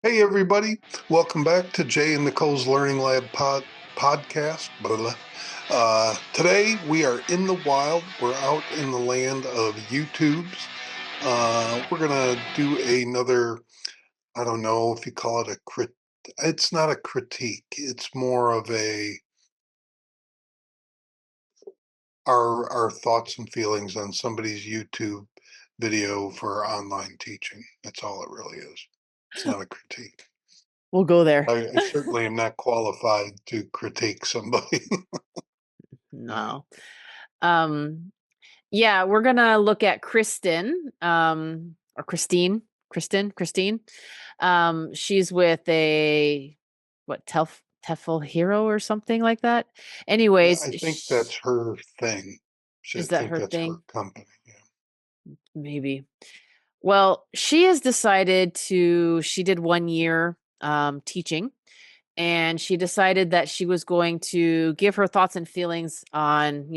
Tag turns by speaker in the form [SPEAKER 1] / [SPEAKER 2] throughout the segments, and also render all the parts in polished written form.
[SPEAKER 1] Hey, everybody. Welcome back to Jay and Nicole's Learning Lab podcast. Blah, blah. Today, we are in the wild. We're out in the land of YouTubes. We're going to do another, I don't know if you call it it's not a critique. It's more of our thoughts and feelings on somebody's YouTube video for online teaching. That's all it really is. It's not a critique.
[SPEAKER 2] We'll go there.
[SPEAKER 1] I certainly am not qualified to critique somebody.
[SPEAKER 2] No. Yeah, we're gonna look at Kristen, or Christine. She's with a TEFL Hero or something like that.
[SPEAKER 1] Yeah,
[SPEAKER 2] Anyways,
[SPEAKER 1] I think that's her thing. I
[SPEAKER 2] is that
[SPEAKER 1] think
[SPEAKER 2] her
[SPEAKER 1] that's her
[SPEAKER 2] thing?
[SPEAKER 1] company. Yeah.
[SPEAKER 2] Maybe. Well, she has decided she did 1 year teaching, and she decided that she was going to give her thoughts and feelings on,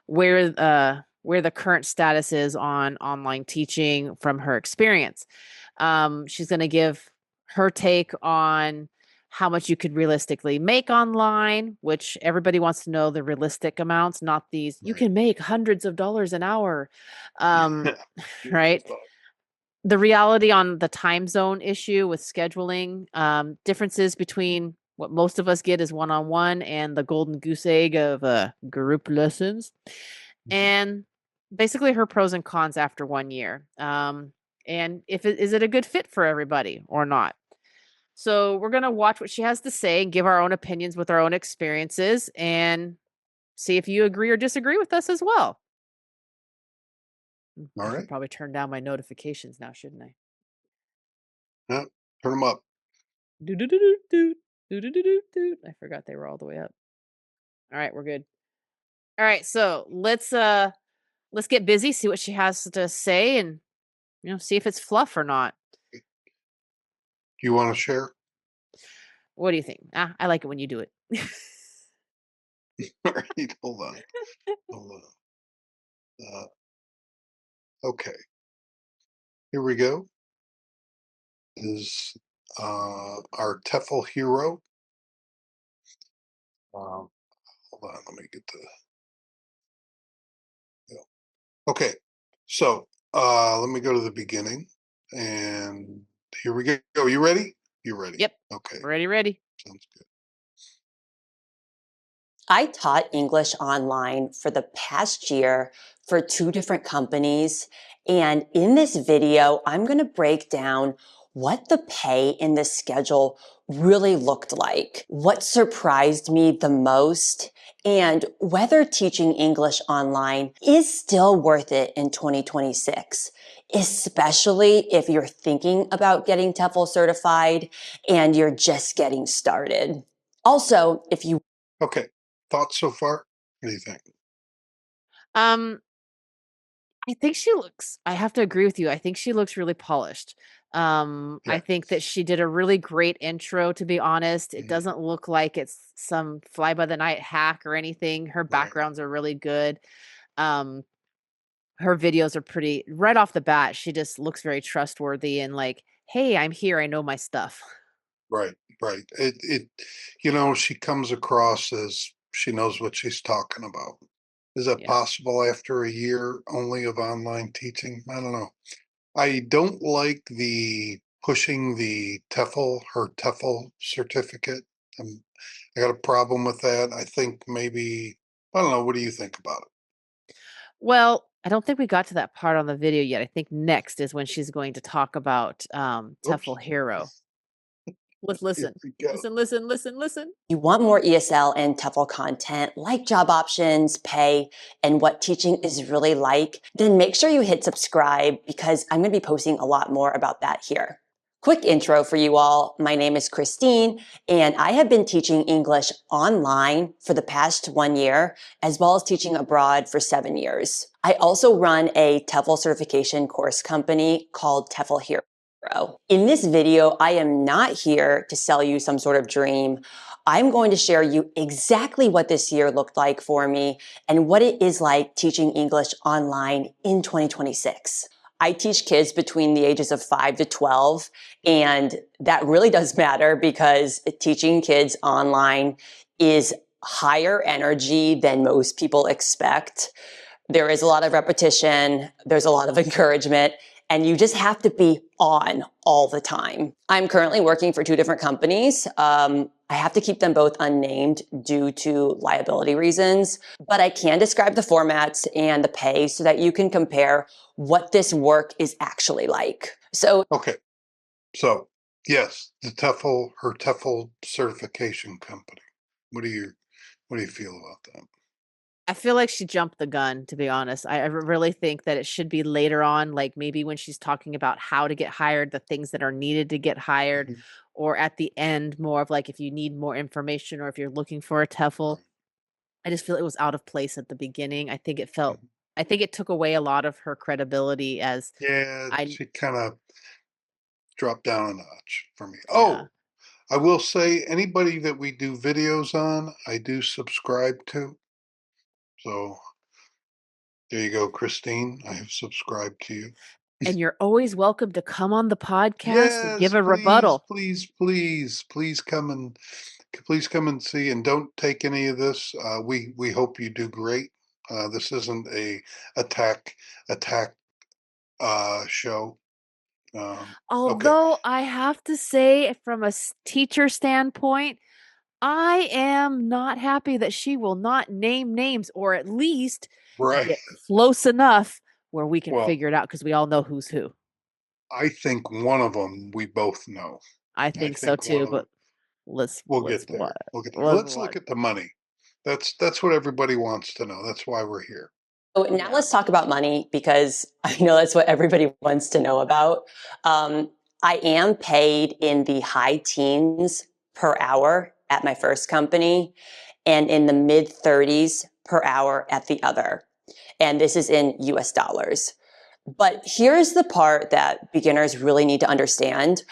[SPEAKER 2] where the current status is on online teaching from her experience. She's going to give her take on how much you could realistically make online, which everybody wants to know the realistic amounts, not these you
[SPEAKER 1] Right.
[SPEAKER 2] can make hundreds of dollars an hour. Um,
[SPEAKER 1] Beautiful
[SPEAKER 2] right?
[SPEAKER 1] thought.
[SPEAKER 2] The reality on the time zone issue with scheduling, differences between what most of us get is one-on-one and the golden goose egg of group lessons,
[SPEAKER 1] Mhm.
[SPEAKER 2] and basically her pros and cons after 1 year, and is it a good fit for everybody or not. So we're going to watch what she has to say and give our own opinions with our own experiences and see if you agree or disagree with us as well.
[SPEAKER 1] All
[SPEAKER 2] I should
[SPEAKER 1] right.
[SPEAKER 2] probably turn down my notifications now, shouldn't I?
[SPEAKER 1] Yeah. Turn them up.
[SPEAKER 2] Do do do do do do do do do do. I forgot they were all the way up. All right, we're good. All right, so let's get busy, see what she has to say, and see if it's fluff or not.
[SPEAKER 1] Do you want to share?
[SPEAKER 2] What do you think? I like it when you do it.
[SPEAKER 1] All right. Hold on. Hold on. Okay. Here we go. Is our TEFL hero. Um, Hold on. Let me get the. Yeah. Okay. So let me go to the beginning. And here we go. You ready? You ready?
[SPEAKER 2] Yep.
[SPEAKER 1] Okay.
[SPEAKER 2] Ready, ready.
[SPEAKER 1] Sounds good.
[SPEAKER 3] I taught English online for the past year for 2 different companies. And in this video, I'm going to break down what the pay in this schedule really looked like, what surprised me the most, and whether teaching English online is still worth it in 2026, especially if you're thinking about getting TEFL certified and you're just getting started. Also, if you
[SPEAKER 1] Okay. Thoughts so far? What do you think?
[SPEAKER 2] Um, I think I have to agree with you. I think she looks really polished. I
[SPEAKER 1] Yeah.
[SPEAKER 2] think that she did a really great intro, to be honest. It
[SPEAKER 1] Mhm.
[SPEAKER 2] doesn't look like it's some fly by the night hack or anything. Her
[SPEAKER 1] Right.
[SPEAKER 2] backgrounds are really good. Um, her videos are pretty right off the bat. She just looks very trustworthy and like, hey, I'm here. I know my stuff.
[SPEAKER 1] Right. Right. She comes across as she knows what she's talking about. Is that
[SPEAKER 2] Yeah.
[SPEAKER 1] possible after a year only of online teaching? I don't know. I don't like the pushing her TEFL certificate. I got a problem with that. I think maybe, I don't know. What do you think about it?
[SPEAKER 2] Well, I don't think we got to that part on the video yet. I think next is when she's going to talk about
[SPEAKER 1] Oops.
[SPEAKER 2] TEFL Hero. Let's
[SPEAKER 1] Here
[SPEAKER 2] listen.
[SPEAKER 1] we go.
[SPEAKER 2] Listen, listen, listen, listen.
[SPEAKER 3] you want more ESL and TEFL content like job options, pay, and what teaching is really like, then make sure you hit subscribe because I'm going to be posting a lot more about that here. Quick intro for you all. My name is Christine, and I have been teaching English online for the past 1 year, as well as teaching abroad for 7 years. I also run a TEFL certification course company called TEFL Hero. In this video, I am not here to sell you some sort of dream. I'm going to share you exactly what this year looked like for me and what it is like teaching English online in 2026. I teach kids between the ages of 5 to 12, and that really does matter because teaching kids online is higher energy than most people expect. There is a lot of repetition, there's a lot of encouragement, and you just have to be on all the time. I'm currently working for 2 different companies. I have to keep them both unnamed due to liability reasons, but I can describe the formats and the pay so that you can compare what this work is actually like. So,
[SPEAKER 1] Okay. So, yes, her TEFL certification company. What do you feel about that?
[SPEAKER 2] I feel like she jumped the gun, to be honest. I really think that it should be later on, like maybe when she's talking about how to get hired, the things that are needed to get hired,
[SPEAKER 1] Mhm.
[SPEAKER 2] or at the end, more of like if you need more information or if you're looking for a TEFL. I just feel it was out of place at the beginning.
[SPEAKER 1] Mhm.
[SPEAKER 2] I think it took away a lot of her credibility as
[SPEAKER 1] Yeah,
[SPEAKER 2] I
[SPEAKER 1] she kind of dropped down a notch for me.
[SPEAKER 2] yeah.
[SPEAKER 1] Oh, I will say anybody that we do videos on, I do subscribe to. So there you go, Christine. I have subscribed to you.
[SPEAKER 2] And you're always welcome to come on the podcast and
[SPEAKER 1] Yes,
[SPEAKER 2] give a
[SPEAKER 1] please,
[SPEAKER 2] rebuttal.
[SPEAKER 1] please, please, please come and see. And don't take any of this. We hope you do great. This isn't a attack attack show. Okay,
[SPEAKER 2] Although I have to say, from a teacher standpoint, I am not happy that she will not name names or at least
[SPEAKER 1] right.
[SPEAKER 2] get close enough where we can
[SPEAKER 1] Well,
[SPEAKER 2] figure it out because we all know who's who.
[SPEAKER 1] I think one of them we both know.
[SPEAKER 2] I
[SPEAKER 1] I
[SPEAKER 2] think so
[SPEAKER 1] think one
[SPEAKER 2] too,
[SPEAKER 1] of them.
[SPEAKER 2] but let's
[SPEAKER 1] We'll
[SPEAKER 2] let's
[SPEAKER 1] get
[SPEAKER 2] what
[SPEAKER 1] there. We'll get there.
[SPEAKER 2] let's
[SPEAKER 1] Let's
[SPEAKER 2] what
[SPEAKER 1] look at the money. That's what everybody wants to know. That's why we're here.
[SPEAKER 3] so now
[SPEAKER 2] yeah.
[SPEAKER 3] let's talk about money because I know that's what everybody wants to know about. I am paid in the high teens per hour at my first company and in the mid 30s per hour at the other. And this is in US dollars. But here's the part that beginners really need to understand.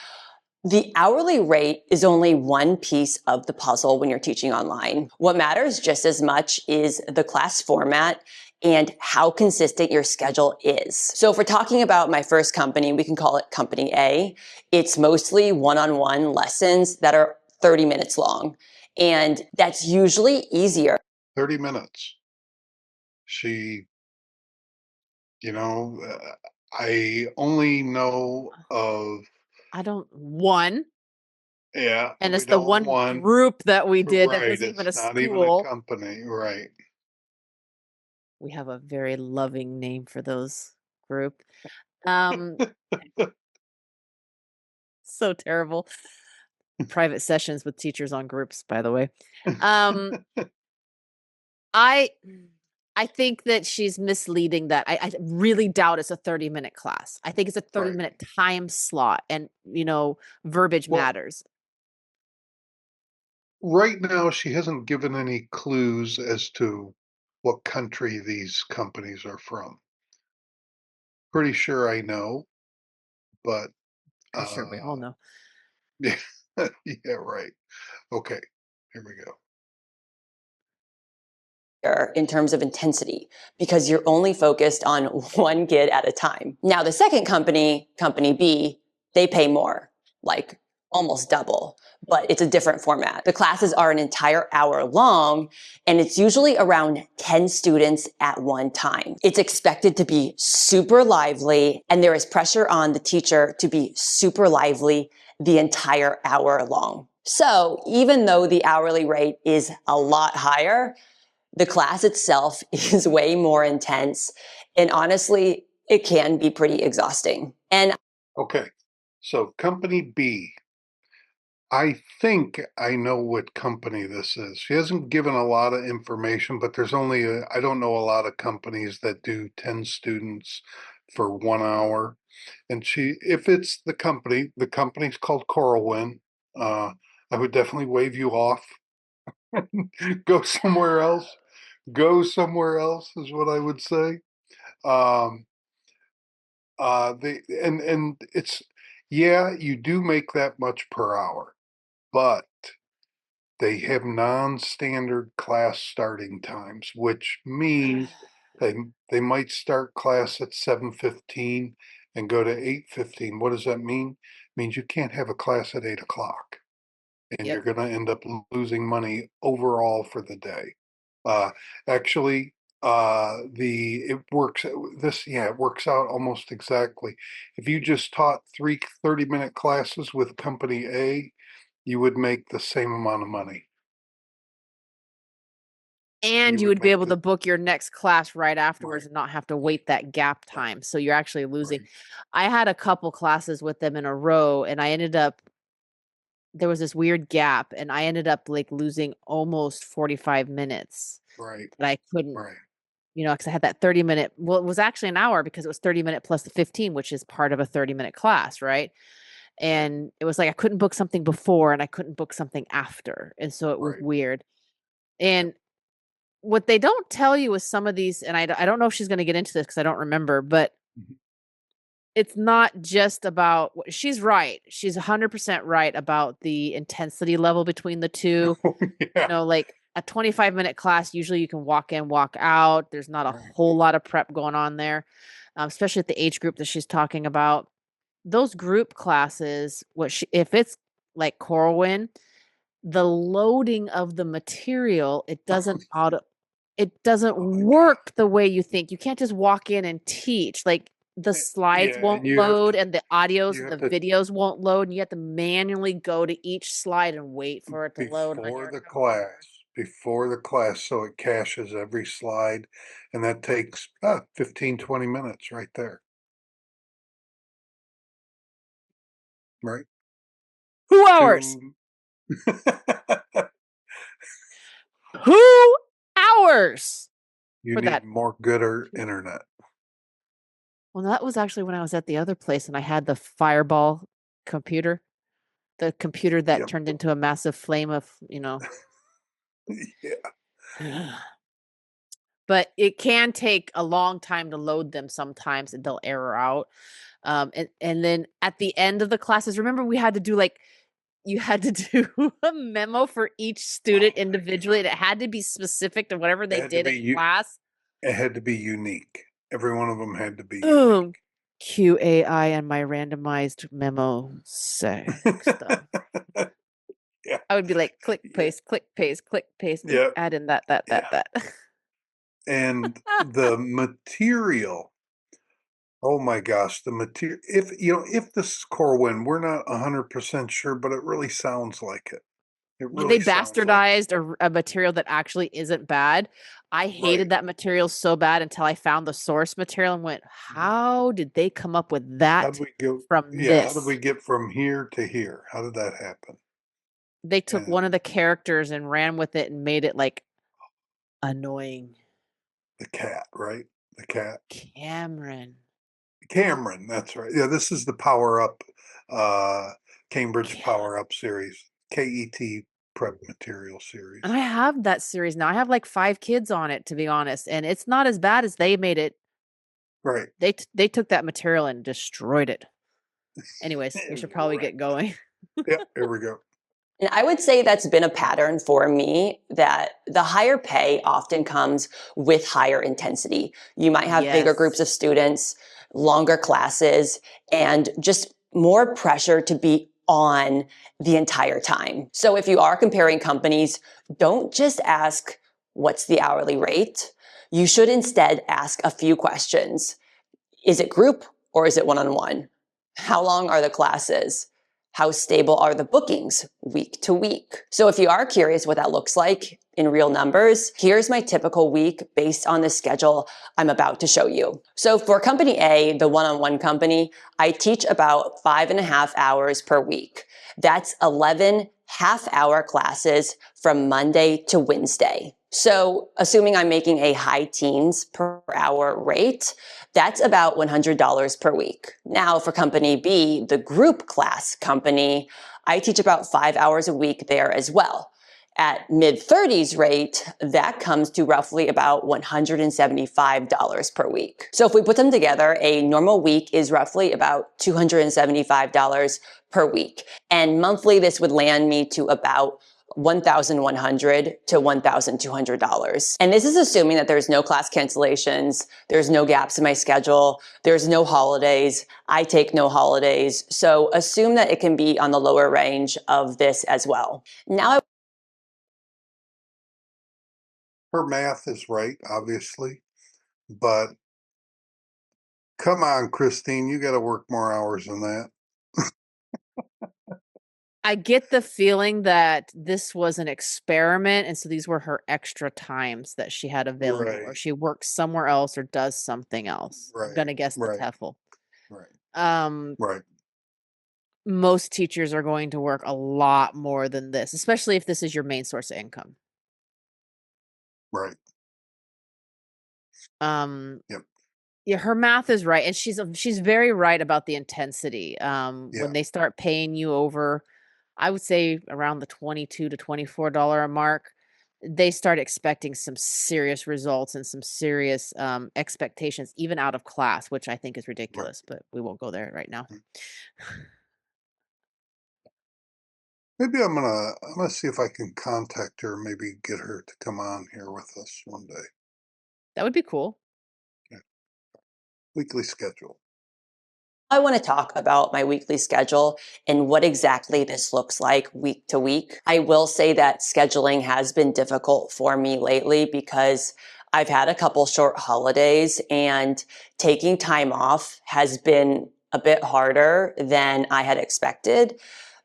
[SPEAKER 3] The hourly rate is only one piece of the puzzle when you're teaching online. What matters just as much is the class format and how consistent your schedule is. So if we're talking about my first company, we can call it Company A. It's mostly one-on-one lessons that are 30 minutes long. And that's usually easier.
[SPEAKER 1] 30 minutes. She, you know, I only know of,
[SPEAKER 2] I don't one,
[SPEAKER 1] yeah,
[SPEAKER 2] and
[SPEAKER 1] we
[SPEAKER 2] it's the
[SPEAKER 1] don't
[SPEAKER 2] one
[SPEAKER 1] want,
[SPEAKER 2] group that we did that
[SPEAKER 1] right.
[SPEAKER 2] was even
[SPEAKER 1] It's
[SPEAKER 2] a
[SPEAKER 1] not even a
[SPEAKER 2] school.
[SPEAKER 1] company, right.
[SPEAKER 2] We have a very loving name for those group. Um, so terrible. Private sessions with teachers on groups, by the way. Um, I I think that she's misleading that. I really doubt it's a 30-minute class. I think it's a
[SPEAKER 1] Right.
[SPEAKER 2] 30-minute time slot and, verbiage
[SPEAKER 1] Well,
[SPEAKER 2] matters.
[SPEAKER 1] right now, she hasn't given any clues as to what country these companies are from. Pretty sure I know, but
[SPEAKER 2] I'm sure we all
[SPEAKER 1] uh,
[SPEAKER 2] know.
[SPEAKER 1] yeah, yeah, right. Okay, here we go.
[SPEAKER 3] In terms of intensity because you're only focused on one kid at a time. Now, the second company, Company B, they pay more, like almost double, but it's a different format. The classes are an entire hour long and it's usually around 10 students at one time. It's expected to be super lively and there is pressure on the teacher to be super lively the entire hour long. So even though the hourly rate is a lot higher, the class itself is way more intense. And honestly, it can be pretty exhausting. And
[SPEAKER 1] Okay, so company B. I think I know what company this is. She hasn't given a lot of information, but I don't know a lot of companies that do 10 students for 1 hour. And if it's the company's called Coralwind. Uh, I would definitely wave you off. Go somewhere else. Go somewhere else is what I would say. Um, and it's, yeah, you do make that much per hour, but they have non-standard class starting times, which means they might start class at 7:15 and go to 8:15, what does that mean? It means you can't have a class at 8 o'clock, and you're
[SPEAKER 2] Yep.
[SPEAKER 1] going to end up losing money overall for the day. Uh, actually, it works. It works out almost exactly. If you just taught 30-minute classes with company A, you would make the same amount of money.
[SPEAKER 2] And you
[SPEAKER 1] would
[SPEAKER 2] would be
[SPEAKER 1] make
[SPEAKER 2] able to book your next class right afterwards
[SPEAKER 1] Right.
[SPEAKER 2] and not have to wait that gap time. So you're actually losing.
[SPEAKER 1] Right.
[SPEAKER 2] I had a couple classes with them in a row, and there was this weird gap, and I ended up like losing almost 45 minutes
[SPEAKER 1] Right.
[SPEAKER 2] that I couldn't,
[SPEAKER 1] Right.
[SPEAKER 2] because I had that 30-minute. Well, it was actually an hour because it was 30-minute plus the 15, which is part of a 30-minute class, right? And it was like I couldn't book something before and I couldn't book something after. And so it was
[SPEAKER 1] Right.
[SPEAKER 2] weird. And what they don't tell you is some of these, and I don't know if she's going to get into this because I don't remember, but
[SPEAKER 1] Mhm.
[SPEAKER 2] it's not just about, she's right. She's 100% right about the intensity level between the two.
[SPEAKER 1] Yeah.
[SPEAKER 2] Like a 25-minute class, usually you can walk in, walk out. There's not a
[SPEAKER 1] Right.
[SPEAKER 2] whole lot of prep going on there, especially at the age group that she's talking about. Those group classes, if it's like Corwin, the loading of the material, it doesn't
[SPEAKER 1] Oh my God.
[SPEAKER 2] work the way you think. You can't just walk in and teach. Like the slides
[SPEAKER 1] Yeah, and
[SPEAKER 2] won't
[SPEAKER 1] you have
[SPEAKER 2] load
[SPEAKER 1] to
[SPEAKER 2] and the audios
[SPEAKER 1] you
[SPEAKER 2] and
[SPEAKER 1] have
[SPEAKER 2] the
[SPEAKER 1] to
[SPEAKER 2] videos won't load, and you have to manually go to each slide and wait for it to load on
[SPEAKER 1] before
[SPEAKER 2] your
[SPEAKER 1] the
[SPEAKER 2] computer.
[SPEAKER 1] class, so it caches every slide, and that takes 15-20 minutes right there. Right?
[SPEAKER 2] 2 hours.
[SPEAKER 1] 2
[SPEAKER 2] 2 hours
[SPEAKER 1] You
[SPEAKER 2] for that.
[SPEAKER 1] need more gooder internet.
[SPEAKER 2] Well, that was actually when I was at the other place and I had the Fireball computer, the computer that
[SPEAKER 1] Yep.
[SPEAKER 2] turned into a massive flame of,
[SPEAKER 1] Yeah.
[SPEAKER 2] but it can take a long time to load them sometimes and they'll error out. And then at the end of the classes, remember we had to do you had to do a memo for each student
[SPEAKER 1] Oh my
[SPEAKER 2] individually, and it had to be specific to whatever
[SPEAKER 1] It
[SPEAKER 2] they
[SPEAKER 1] had to
[SPEAKER 2] did in
[SPEAKER 1] be
[SPEAKER 2] class.
[SPEAKER 1] it had to be unique. Every one of them had to be
[SPEAKER 2] Boom.
[SPEAKER 1] unique.
[SPEAKER 2] QAI and my randomized memo stuff.
[SPEAKER 1] Yeah.
[SPEAKER 2] I would be like, click,
[SPEAKER 1] Yeah.
[SPEAKER 2] paste, click, paste, click, paste. Ooh,
[SPEAKER 1] Yeah.
[SPEAKER 2] add in that.
[SPEAKER 1] Yeah. And the material, oh my gosh, the material, if this is Corwin, we're not 100% sure, but it really sounds like it. It
[SPEAKER 2] When they
[SPEAKER 1] really sounds like it.
[SPEAKER 2] bastardized a material that actually isn't bad, I
[SPEAKER 1] Right.
[SPEAKER 2] hated that material so bad until I found the source material and went,
[SPEAKER 1] Mhm.
[SPEAKER 2] how did they come up with
[SPEAKER 1] How
[SPEAKER 2] that
[SPEAKER 1] did we go?
[SPEAKER 2] from
[SPEAKER 1] Yeah, how did we
[SPEAKER 2] this?
[SPEAKER 1] get from here to here? How did that happen?
[SPEAKER 2] They took one of
[SPEAKER 1] And
[SPEAKER 2] the characters and ran with it and made it like annoying.
[SPEAKER 1] the cat, right? The cat.
[SPEAKER 2] Cameron.
[SPEAKER 1] Cameron, that's right. Yeah, this is the Power Up, uh, Cambridge
[SPEAKER 2] Yeah.
[SPEAKER 1] Power Up series, KET prep material
[SPEAKER 2] And
[SPEAKER 1] series.
[SPEAKER 2] I have that series now. I have like 5 kids on it, to be honest, and it's not as bad as they made it.
[SPEAKER 1] Right.
[SPEAKER 2] They took that material and destroyed it. Anyways, we should probably
[SPEAKER 1] Right.
[SPEAKER 2] get going.
[SPEAKER 1] Yeah, here we go.
[SPEAKER 3] And I would say that's been a pattern for me that the higher pay often comes with higher intensity. You might have bigger groups
[SPEAKER 2] Yes.
[SPEAKER 3] of students, longer classes, and just more pressure to be on the entire time. So if you are comparing companies, don't just ask, what's the hourly rate? You should instead ask a few questions. Is it group or is it one-on-one? How long are the classes? How stable are the bookings week to week? So if you are curious what that looks like in real numbers, here's my typical week based on the schedule I'm about to show you. So for company A, the one-on-one company, I teach about 5.5 hours per week. That's 11 half-hour classes from Monday to Wednesday. So assuming I'm making a high teens per hour rate, that's about $100 per week. Now for company B, the group class company, I teach about 5 hours a week there as well. At mid-30s rate, that comes to roughly about $175 per week. So if we put them together, a normal week is roughly about $275 per week. And monthly, this would land me to about $1,100 to $1,200. And this is assuming that there's no class cancellations, there's no gaps in my schedule, there's no holidays, I take no holidays. So assume that it can be on the lower range of this as well. Now,
[SPEAKER 1] Her math is right, obviously, but come on, Christine, you got to work more hours than that.
[SPEAKER 2] I get the feeling that this was an experiment, and so these were her extra times that she had available, or
[SPEAKER 1] Right,
[SPEAKER 2] she works somewhere else or does something else. I'm
[SPEAKER 1] right,
[SPEAKER 2] gonna guess the
[SPEAKER 1] right,
[SPEAKER 2] TEFL.
[SPEAKER 1] right,
[SPEAKER 2] Um,
[SPEAKER 1] right,
[SPEAKER 2] most teachers are going to work a lot more than this, especially if this is your main source of income.
[SPEAKER 1] right.
[SPEAKER 2] Um,
[SPEAKER 1] Yep,
[SPEAKER 2] yeah, her math is right, and she's very right about the intensity.
[SPEAKER 1] yeah,
[SPEAKER 2] When they start paying you over, I would say around the $22 to $24 a mark, they start expecting some serious results and some serious expectations, even out of class, which I think is
[SPEAKER 1] right.
[SPEAKER 2] ridiculous. But we won't go there right now.
[SPEAKER 1] Maybe I'm gonna see if I can contact her, maybe get her to come on here with us one day.
[SPEAKER 2] That would be cool.
[SPEAKER 1] Yeah. Weekly schedule.
[SPEAKER 3] I want to talk about my weekly schedule and what exactly this looks like week to week. I will say that scheduling has been difficult for me lately because I've had a couple short holidays and taking time off has been a bit harder than I had expected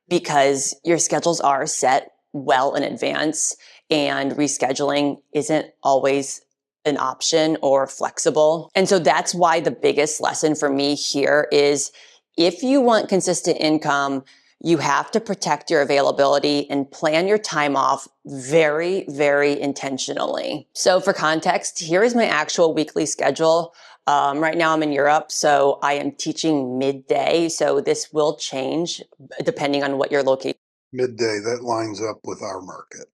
[SPEAKER 3] because your schedules are set well in advance and rescheduling isn't always an option or flexible. And so that's why the biggest lesson for me here is if you want consistent income, you have to protect your availability and plan your time off very, very intentionally. So for context, here is my actual weekly schedule. Right now I'm in Europe, so I am teaching midday. So this will change depending on what your location
[SPEAKER 1] Midday, that lines up with our market.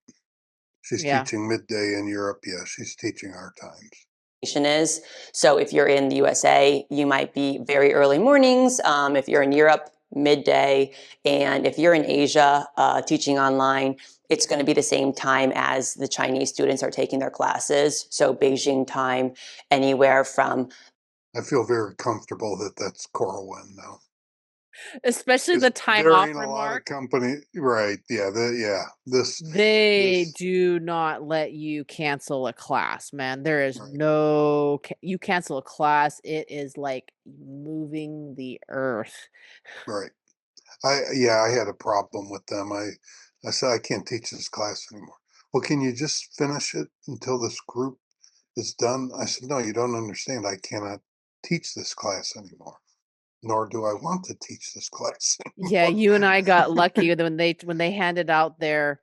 [SPEAKER 1] She's
[SPEAKER 2] Yeah.
[SPEAKER 1] teaching midday in Europe. Yeah, she's teaching our times.
[SPEAKER 3] is. So if you're in the USA, you might be very early mornings. If you're in Europe, midday. And if you're in Asia, teaching online, it's going to be the same time as the Chinese students are taking their classes. So Beijing time, anywhere from.
[SPEAKER 1] I feel very comfortable that that's Corwin now.
[SPEAKER 2] Especially
[SPEAKER 1] Because
[SPEAKER 2] the time
[SPEAKER 1] there
[SPEAKER 2] off
[SPEAKER 1] ain't a lot of
[SPEAKER 2] remark.
[SPEAKER 1] company, right? Yeah,
[SPEAKER 2] They
[SPEAKER 1] this,
[SPEAKER 2] do not let you cancel a class, man. There is
[SPEAKER 1] right,
[SPEAKER 2] no you cancel a class, it is like moving the earth.
[SPEAKER 1] right. I had a problem with them. I said I can't teach this class anymore. Well, can you just finish it until this group is done? I said, no, you don't understand. I cannot teach this class anymore, nor do I want to teach this class
[SPEAKER 2] Yeah,
[SPEAKER 1] anymore.
[SPEAKER 2] you and I got lucky when they handed out their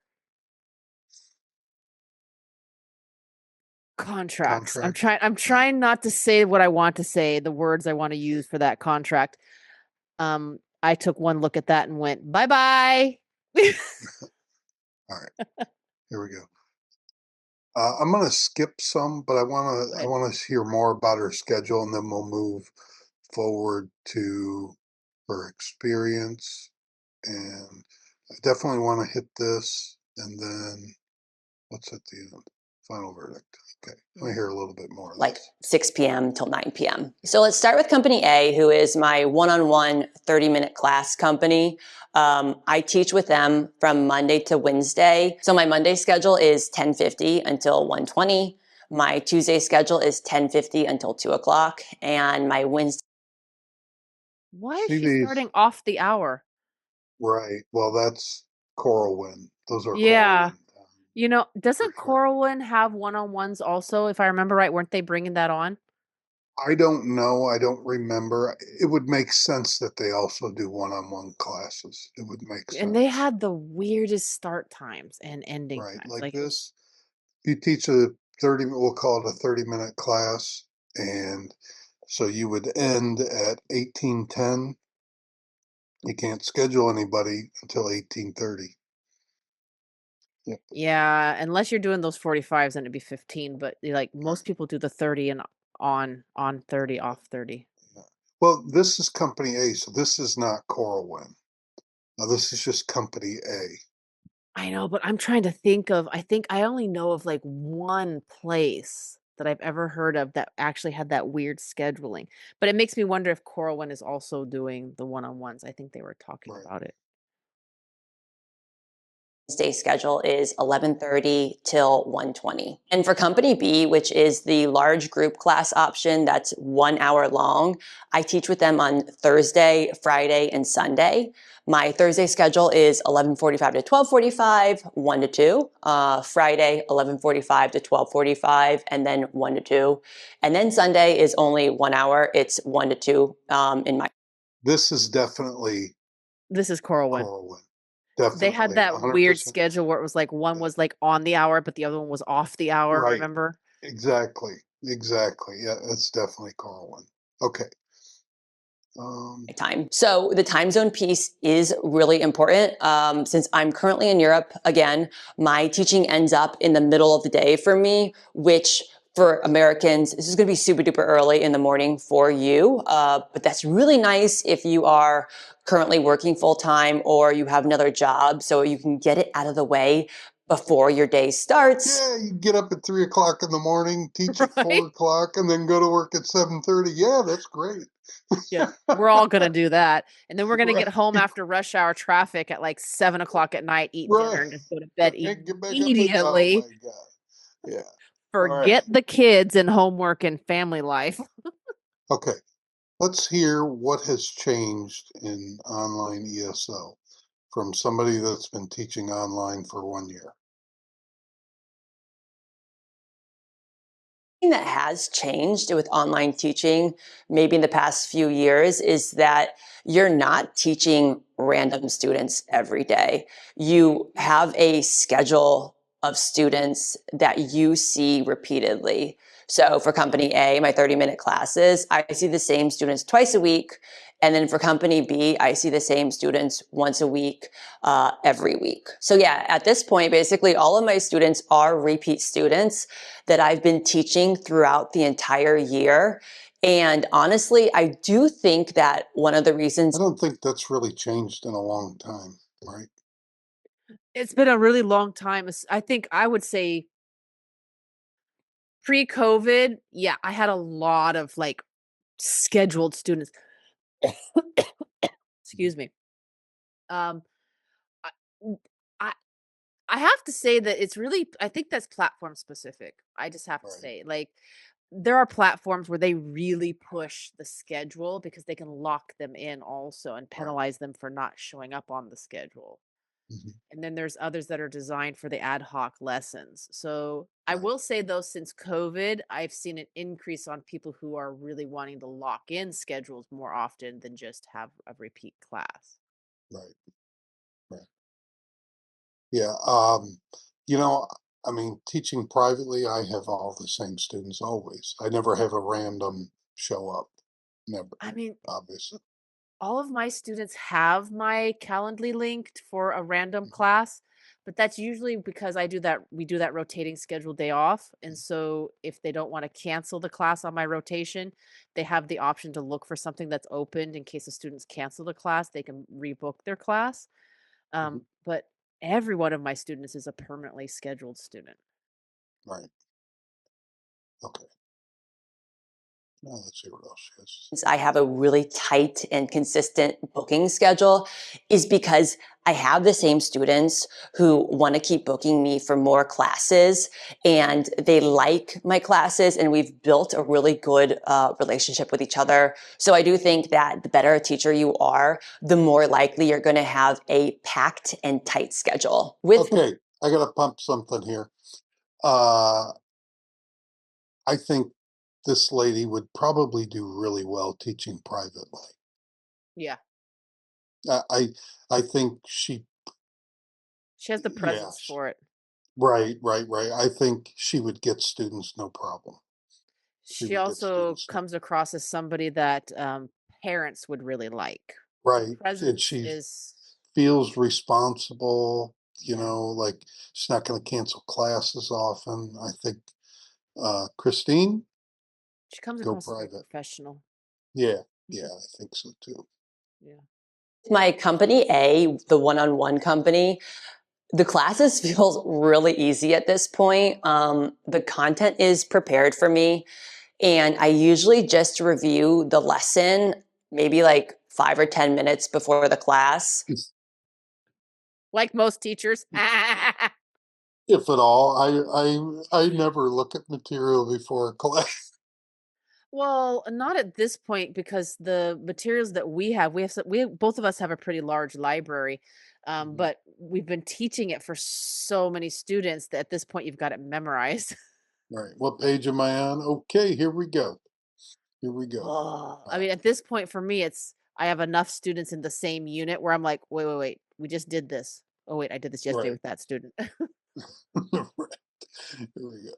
[SPEAKER 2] contracts.
[SPEAKER 1] Contracts.
[SPEAKER 2] I'm
[SPEAKER 1] Yeah.
[SPEAKER 2] trying not to say what I want to say, the words I want to use for that contract. I took one look at that and went, "Bye-bye."
[SPEAKER 1] All right. Here we go. I'm going to skip some, but
[SPEAKER 2] Go
[SPEAKER 1] I
[SPEAKER 2] ahead.
[SPEAKER 1] want to hear more about her schedule, and then we'll move forward to her experience. And I definitely want to hit this, and then what's at the end? Final verdict. Okay, let me hear a little bit more of
[SPEAKER 3] Like
[SPEAKER 1] this.
[SPEAKER 3] 6 p.m. till 9 p.m. So let's start with company A, who is my one-on-one 30-minute class company. I teach with them from Monday to Wednesday. So my Monday schedule is 10:50 until 1:20. My Tuesday schedule is 10:50 until 2 o'clock. And my Wednesday.
[SPEAKER 2] Why is
[SPEAKER 1] See
[SPEAKER 2] she
[SPEAKER 1] these?
[SPEAKER 2] starting off the hour?
[SPEAKER 1] Right. Well, that's Coralwind. Those are
[SPEAKER 2] Yeah.
[SPEAKER 1] Coralwind
[SPEAKER 2] You know,
[SPEAKER 1] for
[SPEAKER 2] doesn't
[SPEAKER 1] sure.
[SPEAKER 2] Corwin have one-on-ones also? If I remember right, weren't they bringing that on?
[SPEAKER 1] I don't know. I don't remember. It would make sense that they also do one-on-one classes. It would make
[SPEAKER 2] And they
[SPEAKER 1] sense.
[SPEAKER 2] had the weirdest start times and ending
[SPEAKER 1] Right.
[SPEAKER 2] times.
[SPEAKER 1] Like
[SPEAKER 2] Like,
[SPEAKER 1] this, you teach a 30, we'll call it a 30-minute class. And so you would end at 18:10. You can't schedule anybody until 18:30. Yep.
[SPEAKER 2] yeah, unless you're doing those 45s, then it'd be 15. But like most people do the 30 and on 30, off 30.
[SPEAKER 1] Yeah. Well, this is company A, so this is not Coralwind. Now this is just company A.
[SPEAKER 2] I know, but I'm trying to think of, I think I only know of like one place that I've ever heard of that actually had that weird scheduling. But it makes me wonder if Coral One is also doing the one-on-ones. I think they were talking
[SPEAKER 1] Right.
[SPEAKER 2] about it.
[SPEAKER 3] Day schedule is 11:30 till 1:20. And for company B, which is the large group class option that's 1 hour long, I teach with them on Thursday, Friday, and Sunday. My Thursday schedule is 11:45 to 12:45, 1 to 2. Friday, 11:45 to 12:45, and then 1 to 2. And then Sunday is only 1 hour. It's 1 to 2 in my.
[SPEAKER 1] This is definitely
[SPEAKER 2] This is Coral One.
[SPEAKER 1] Coral One.
[SPEAKER 2] They had
[SPEAKER 1] Definitely,
[SPEAKER 2] that weird
[SPEAKER 1] 100%.
[SPEAKER 2] schedule where it was like one was like on the hour, but the other one was off the hour,
[SPEAKER 1] Right.
[SPEAKER 2] remember?
[SPEAKER 1] Exactly. Exactly. Yeah, it's definitely Coral One. Okay.
[SPEAKER 3] Time. So the time zone piece is really important. Since I'm currently in Europe, again, my teaching ends up in the middle of the day for me, which for Americans, this is going to be super duper early in the morning for you. But that's really nice if you are currently working full time or you have another job, so you can get it out of the way before your day starts.
[SPEAKER 1] Yeah, you get up at 3 o'clock in the morning, teach at
[SPEAKER 2] Right?
[SPEAKER 1] 4 o'clock, and then go to work at 7:30. Yeah, that's great.
[SPEAKER 2] Yeah. We're all gonna do that. And then we're gonna
[SPEAKER 1] Right.
[SPEAKER 2] get home after rush hour traffic at like 7 o'clock at night, eat
[SPEAKER 1] Right.
[SPEAKER 2] dinner, and just go to bed
[SPEAKER 1] Right. Get back up. Oh
[SPEAKER 2] immediately.
[SPEAKER 1] my God. Yeah. All right.
[SPEAKER 2] Forget the kids and homework and family life.
[SPEAKER 1] Okay. Let's hear what has changed in online ESL from somebody that's been teaching online for 1 year.
[SPEAKER 3] Thing that has changed with online teaching, maybe in the past few years, is that you're not teaching random students every day. You have a schedule of students that you see repeatedly. So for company A, my 30-minute classes, I see the same students twice a week. And then for company B, I see the same students once a week, every week. So yeah, at this point, basically all of my students are repeat students that I've been teaching throughout the entire year. And honestly, I do think that one of the reasons.
[SPEAKER 1] I don't think that's really changed in a long time, right?
[SPEAKER 2] It's been a really long time. I think I would say pre-COVID, yeah, I had a lot of like scheduled students. Excuse me. Um, I, n- I I have to say that it's really, I think that's platform specific. I just have to
[SPEAKER 1] Right.
[SPEAKER 2] say, like, there are platforms where they really push the schedule because they can lock them in also and
[SPEAKER 1] Right.
[SPEAKER 2] penalize them for not showing up on the schedule.
[SPEAKER 1] Hmm.
[SPEAKER 2] And then there's others that are designed for the ad hoc lessons. So I
[SPEAKER 1] Right.
[SPEAKER 2] will say though, since COVID, I've seen an increase on people who are really wanting to lock in schedules more often than just have a repeat class.
[SPEAKER 1] Right. Right. Yeah. You know, I mean, teaching privately, I have all the same students always. I never have a random show up. Never,
[SPEAKER 2] I mean,
[SPEAKER 1] obviously.
[SPEAKER 2] all of my students have my Calendly linked for a random
[SPEAKER 1] Mhm.
[SPEAKER 2] class, but that's usually because we do that rotating schedule day off. And so if they don't want to cancel the class on my rotation, they have the option to look for something that's opened in case the students cancel the class, they can rebook their class.
[SPEAKER 1] Mhm.
[SPEAKER 2] But every one of my students is a permanently scheduled student.
[SPEAKER 1] Right. Okay. Now let's see what else she has.
[SPEAKER 3] I have a really tight and consistent booking schedule is because I have the same students who want to keep booking me for more classes and they like my classes and we've built a really good relationship with each other. So I do think that the better a teacher you are, the more likely you're going to have a packed and tight schedule.
[SPEAKER 1] Okay, I got to pump something here. Uh, I think this lady would probably do really well teaching privately.
[SPEAKER 2] Yeah.
[SPEAKER 1] I think
[SPEAKER 2] She has the
[SPEAKER 1] yeah,
[SPEAKER 2] presence for it.
[SPEAKER 1] right, right, right. I think she would get students no problem. She
[SPEAKER 2] She
[SPEAKER 1] would get
[SPEAKER 2] also
[SPEAKER 1] students no
[SPEAKER 2] comes across as somebody that, parents would really like. Her
[SPEAKER 1] right, and
[SPEAKER 2] presence
[SPEAKER 1] she
[SPEAKER 2] is
[SPEAKER 1] feels responsible.
[SPEAKER 2] yeah.
[SPEAKER 1] Like she's not going to cancel classes often. I think Christine,
[SPEAKER 2] She comes
[SPEAKER 1] go
[SPEAKER 2] across as very
[SPEAKER 1] private.
[SPEAKER 2] professional.
[SPEAKER 1] Yeah, yeah,
[SPEAKER 2] Mhm.
[SPEAKER 1] I think so too.
[SPEAKER 2] Yeah.
[SPEAKER 3] My company A, the one-on-one company, The classes feels really easy at this point. The content is prepared for me, and I usually just review the lesson maybe like 5 or 10 minutes before the class.
[SPEAKER 2] Like most teachers.
[SPEAKER 1] If at all. I never look at material before a class.
[SPEAKER 2] Well, not at this point because the materials that we both of us have a pretty large library,
[SPEAKER 1] Mhm.
[SPEAKER 2] but we've been teaching it for so many students that at this point you've got it memorized.
[SPEAKER 1] Right. What page am I on? Okay, here we go. Here we go.
[SPEAKER 2] Oh, I
[SPEAKER 1] Uh,
[SPEAKER 2] mean, at this point for me, it's I have enough students in the same unit where I'm like, wait, wait, wait, we just did this. Oh, wait, I did this yesterday
[SPEAKER 1] right.
[SPEAKER 2] with that student.
[SPEAKER 1] Right. Here we go.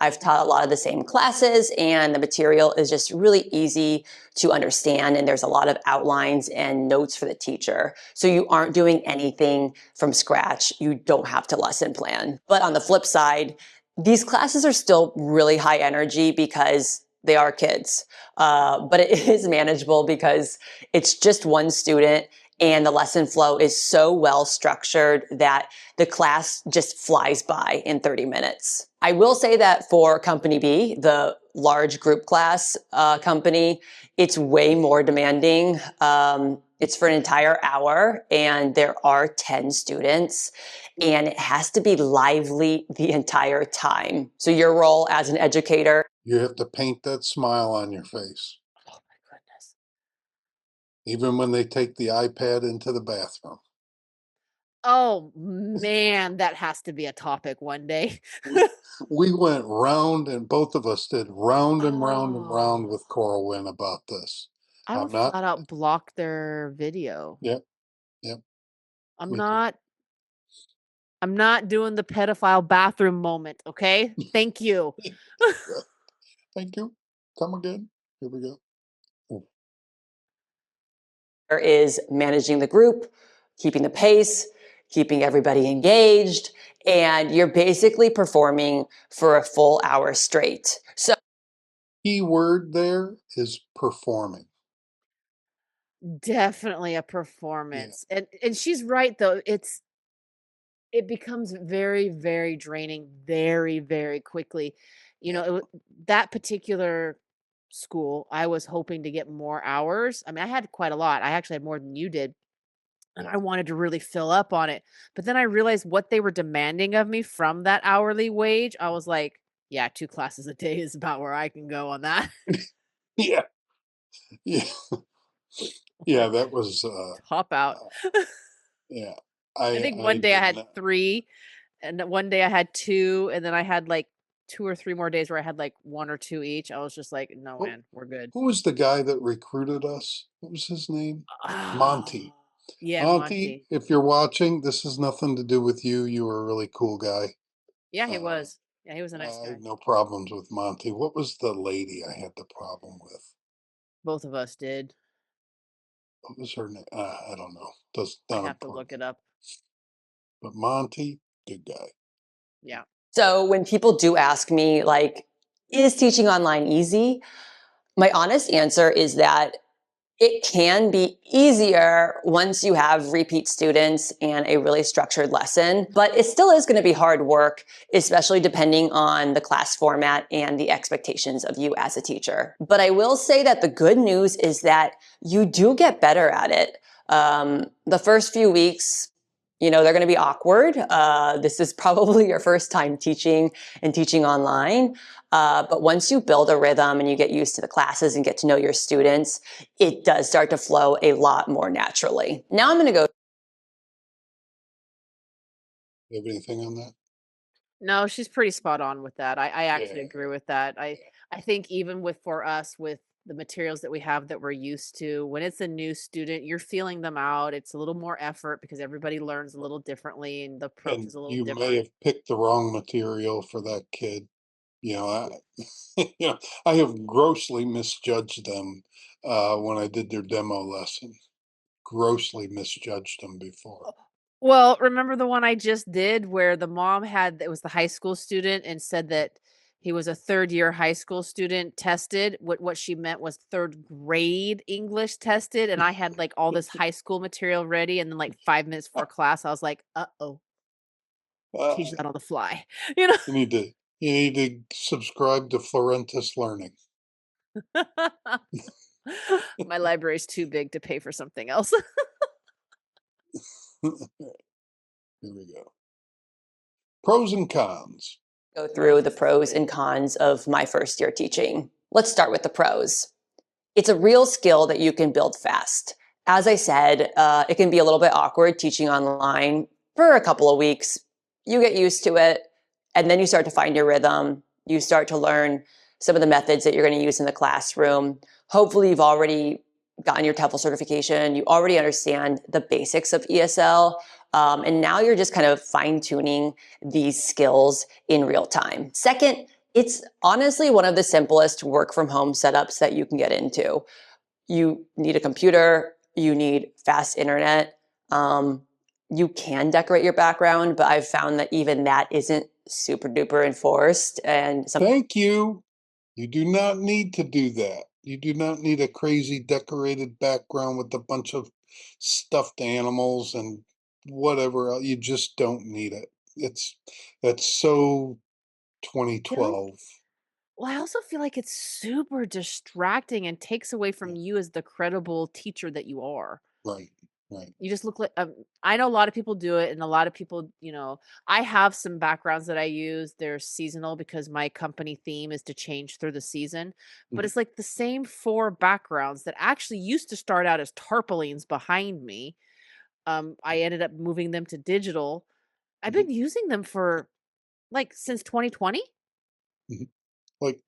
[SPEAKER 3] I've taught a lot of the same classes, and the material is just really easy to understand. And there's a lot of outlines and notes for the teacher. So you aren't doing anything from scratch. You don't have to lesson plan. But on the flip side, these classes are still really high energy because they are kids. But it is manageable because it's just one student, and the lesson flow is so well structured that the class just flies by in 30 minutes. I will say that for Company B, the large group class company, it's way more demanding. It's for an entire hour, and there are 10 students, and it has to be lively the entire time. So your role as an educator,
[SPEAKER 1] You have to paint that smile on your face,
[SPEAKER 2] Oh my goodness.
[SPEAKER 1] even when they take the iPad into the bathroom.
[SPEAKER 2] Oh man, that has to be a topic one day.
[SPEAKER 1] We we went round, and both of us did round and round and round
[SPEAKER 2] Oh,
[SPEAKER 1] with Coral Win about this.
[SPEAKER 2] I
[SPEAKER 1] I'm
[SPEAKER 2] would
[SPEAKER 1] not.
[SPEAKER 2] flat out block their video.
[SPEAKER 1] Yep, yep,
[SPEAKER 2] I'm
[SPEAKER 1] me too.
[SPEAKER 2] not I'm not doing the pedophile bathroom moment, okay? Thank you.
[SPEAKER 1] Right. Thank you. Come again. Here we go. Oh,
[SPEAKER 3] is managing the group, keeping the pace, keeping everybody engaged, and you're basically performing for a full hour straight. So
[SPEAKER 1] key word there is performing.
[SPEAKER 2] Definitely a
[SPEAKER 1] Yeah,
[SPEAKER 2] performance. And she's right though. It becomes very, very draining very, very quickly. You
[SPEAKER 1] yeah,
[SPEAKER 2] know, that particular school, I was hoping to get more hours. I mean, I had quite a lot. I actually had more than you did, and
[SPEAKER 1] yeah.
[SPEAKER 2] I wanted to really fill up on it. But then I realized what they were demanding of me from that hourly wage. I was like, yeah, 2 classes a day is about where I can go on that.
[SPEAKER 1] Yeah, yeah, yeah,
[SPEAKER 2] Like,
[SPEAKER 1] that was,
[SPEAKER 2] top out.
[SPEAKER 1] uh, yeah.
[SPEAKER 2] I
[SPEAKER 1] I
[SPEAKER 2] think
[SPEAKER 1] I
[SPEAKER 2] one day I
[SPEAKER 1] did
[SPEAKER 2] had
[SPEAKER 1] not.
[SPEAKER 2] 3, and then one day I had 2, and then I had, like, 2 or 3 more days where I had, like, 1 or 2 each. I was just like, "No,
[SPEAKER 1] Who
[SPEAKER 2] man, we're good."
[SPEAKER 1] who was the guy that recruited us? What was his name? Monty.
[SPEAKER 2] Oh, yeah,
[SPEAKER 1] Monty,
[SPEAKER 2] Monty.
[SPEAKER 1] if you're watching, this has nothing to do with you. You were a really cool guy.
[SPEAKER 2] Yeah, he
[SPEAKER 1] Uh,
[SPEAKER 2] was. Yeah, he was a nice
[SPEAKER 1] I
[SPEAKER 2] guy.
[SPEAKER 1] had no problems with Monty. What was the lady I had the problem with?
[SPEAKER 2] Both of us did.
[SPEAKER 1] What was her name? I don't know. Does
[SPEAKER 2] I'd
[SPEAKER 1] not
[SPEAKER 2] have to look
[SPEAKER 1] important.
[SPEAKER 2] it up.
[SPEAKER 1] But Monty, good guy.
[SPEAKER 2] Yeah.
[SPEAKER 3] so when people do ask me like, is teaching online easy? My honest answer is that it can be easier once you have repeat students and a really structured lesson, but it still is going to be hard work, especially depending on the class format and the expectations of you as a teacher. But I will say that the good news is that you do get better at it. The first few weeks, they're going to be awkward. This is probably your first time teaching and teaching online. But once you build a rhythm and you get used to the classes and get to know your students, it does start to flow a lot more naturally. Now I'm going to go.
[SPEAKER 1] You have anything on that?
[SPEAKER 2] No, she's pretty spot on with that. I actually
[SPEAKER 1] Yeah,
[SPEAKER 2] agree with that. I think even with for us with the materials that we have that we're used to, when it's a new student, you're feeling them out. It's a little more effort because everybody learns a little differently and the approach
[SPEAKER 1] and
[SPEAKER 2] is a little
[SPEAKER 1] you may
[SPEAKER 2] different.
[SPEAKER 1] have picked the wrong material for that kid. You know, I, you know, I have grossly misjudged them when I did their demo lesson. Grossly misjudged them before.
[SPEAKER 2] Well, remember the one I just did where the mom had it was the high school student and said that he was a third year high school student tested. What she meant was third grade English tested. And I had like all this high school material ready. And then like 5 minutes before class, I was like, uh-oh. Teach that on the fly. You know?
[SPEAKER 1] you need to subscribe to Florentis Learning.
[SPEAKER 2] My library is too big to pay for something else.
[SPEAKER 1] Here we go. Pros and cons.
[SPEAKER 3] Go through the pros and cons of my first year teaching. Let's start with the pros. It's a real skill that you can build fast. As I said, it can be a little bit awkward teaching online for a couple of weeks. You get used to it, and then you start to find your rhythm. You start to learn some of the methods that you're going to use in the classroom. Hopefully, you've already gotten your TEFL certification. You already understand the basics of ESL. And now you're just kind of fine-tuning these skills in real time. Second, it's honestly one of the simplest work from home setups that you can get into. You need a computer, you need fast internet. You can decorate your background, but I've found that even that isn't super duper enforced. And
[SPEAKER 1] Thank you. You do not need to do that. You do not need a crazy decorated background with a bunch of stuffed animals and whatever else. You just don't need it. That's so
[SPEAKER 2] I feel like
[SPEAKER 1] 2012.
[SPEAKER 2] well, I also feel like it's super distracting and takes away from you as the credible teacher that you are.
[SPEAKER 1] Right, right.
[SPEAKER 2] You just look like I know a lot of people do it, and a lot of people, I have some backgrounds that I use. They're seasonal because my company theme is to change through the season. But
[SPEAKER 1] Mhm,
[SPEAKER 2] it's like the same four backgrounds that actually used to start out as tarpaulins behind me. I ended up moving them to digital. I've
[SPEAKER 1] mhm,
[SPEAKER 2] been using them for like since 2020.
[SPEAKER 1] mhm. Like,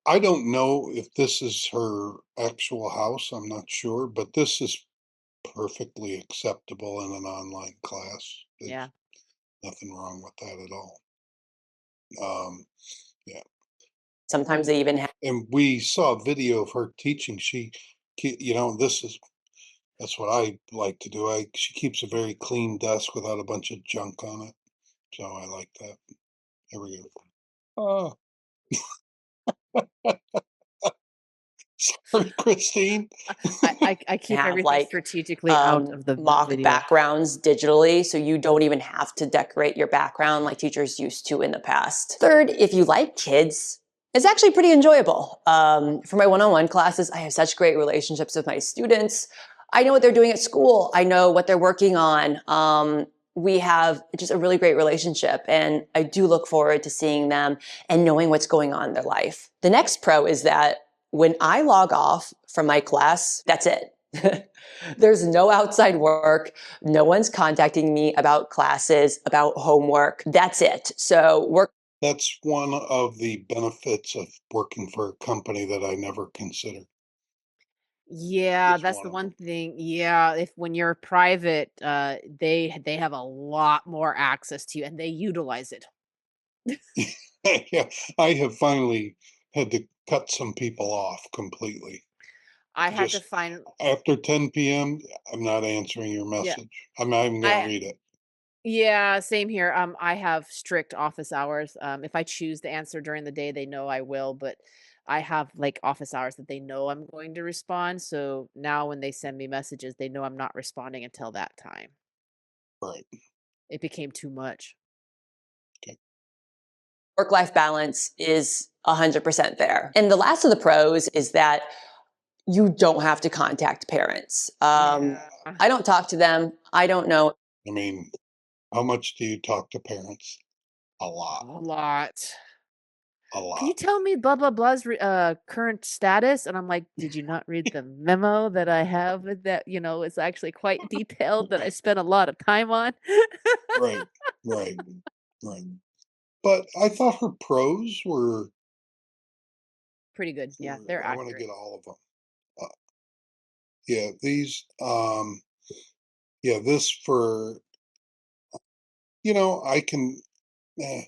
[SPEAKER 1] I don't know if this is her actual house. I'm not sure, but this is perfectly acceptable in an online class.
[SPEAKER 2] Yeah.
[SPEAKER 1] There's nothing wrong with that at all. Um, yeah.
[SPEAKER 3] sometimes they even have
[SPEAKER 1] And we saw a video of her teaching. That's what I like to do. She keeps a very clean desk without a bunch of junk on it. So I like that. Here we go. Oh, sorry, Christine.
[SPEAKER 2] I keep everything
[SPEAKER 3] like
[SPEAKER 2] strategically out of the
[SPEAKER 3] mock
[SPEAKER 2] video.
[SPEAKER 3] backgrounds digitally, so you don't even have to decorate your background like teachers used to in the past. Third, if you like kids, it's actually pretty enjoyable. For my one-on-one classes, I have such great relationships with my students. I know what they're doing at school. I know what they're working on. We have just a really great relationship, and I do look forward to seeing them and knowing what's going on in their life. The next pro is that when I log off from my class, that's it. There's no outside work. No one's contacting me about classes, about homework. That's it. So work.
[SPEAKER 1] That's one of the benefits of working for a company that I never considered.
[SPEAKER 2] Yeah,
[SPEAKER 1] Is
[SPEAKER 2] that's
[SPEAKER 1] one
[SPEAKER 2] the
[SPEAKER 1] of
[SPEAKER 2] one
[SPEAKER 1] them.
[SPEAKER 2] thing. Yeah, if when you're private, they have a lot more access to you and they utilize it.
[SPEAKER 1] Yeah, I have finally had to cut some people off completely.
[SPEAKER 2] I had to
[SPEAKER 1] Just
[SPEAKER 2] find
[SPEAKER 1] after 10 p.m., I'm not answering your
[SPEAKER 2] yeah.
[SPEAKER 1] message. I'm not even going to
[SPEAKER 2] I
[SPEAKER 1] read it.
[SPEAKER 2] yeah, same here. I have strict office hours. If I choose to answer during the day, they know I will, but I have like office hours that they know I'm going to respond. So now when they send me messages, they know I'm not responding until that time.
[SPEAKER 1] Right.
[SPEAKER 2] It became too much.
[SPEAKER 1] Okay.
[SPEAKER 3] Work-life balance is 100% there. And the last of the pros is that you don't have to contact parents.
[SPEAKER 2] Yeah.
[SPEAKER 3] I don't talk to them. I don't know.
[SPEAKER 1] I mean, how much do you talk to parents? A
[SPEAKER 2] A
[SPEAKER 1] lot.
[SPEAKER 2] lot.
[SPEAKER 1] A
[SPEAKER 2] Can you
[SPEAKER 1] lot.
[SPEAKER 2] tell me blah blah blah's current status? And I'm like, did you not read the memo that I have that is actually quite detailed that I spent a lot of time on?
[SPEAKER 1] Right. Right. Right. But I thought her pros were,
[SPEAKER 2] Pretty good. Yeah, they're
[SPEAKER 1] I want to
[SPEAKER 2] accurate.
[SPEAKER 1] get all of them. Uh, yeah, this for, I can, eh,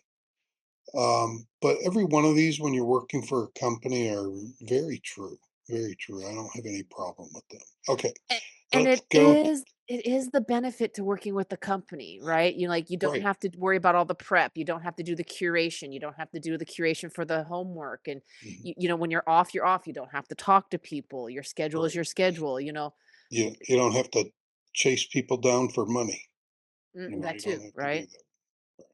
[SPEAKER 1] but every one of these, when you're working for a company, are very true. Very true. I don't have any problem with them. Okay,
[SPEAKER 2] A- And
[SPEAKER 1] let's
[SPEAKER 2] it
[SPEAKER 1] go.
[SPEAKER 2] is it is the benefit to working with the company, right? You don't
[SPEAKER 1] Right.
[SPEAKER 2] have to worry about all the prep. You don't have to do the curation. You don't have to do the curation for the homework. And
[SPEAKER 1] Mhm.
[SPEAKER 2] when you're off, you're off. You don't have to talk to people. Your schedule is
[SPEAKER 1] Right.
[SPEAKER 2] your schedule.
[SPEAKER 1] You don't have to chase people down for money. You
[SPEAKER 2] That
[SPEAKER 1] don't
[SPEAKER 2] too,
[SPEAKER 1] have to do
[SPEAKER 2] right?
[SPEAKER 1] that.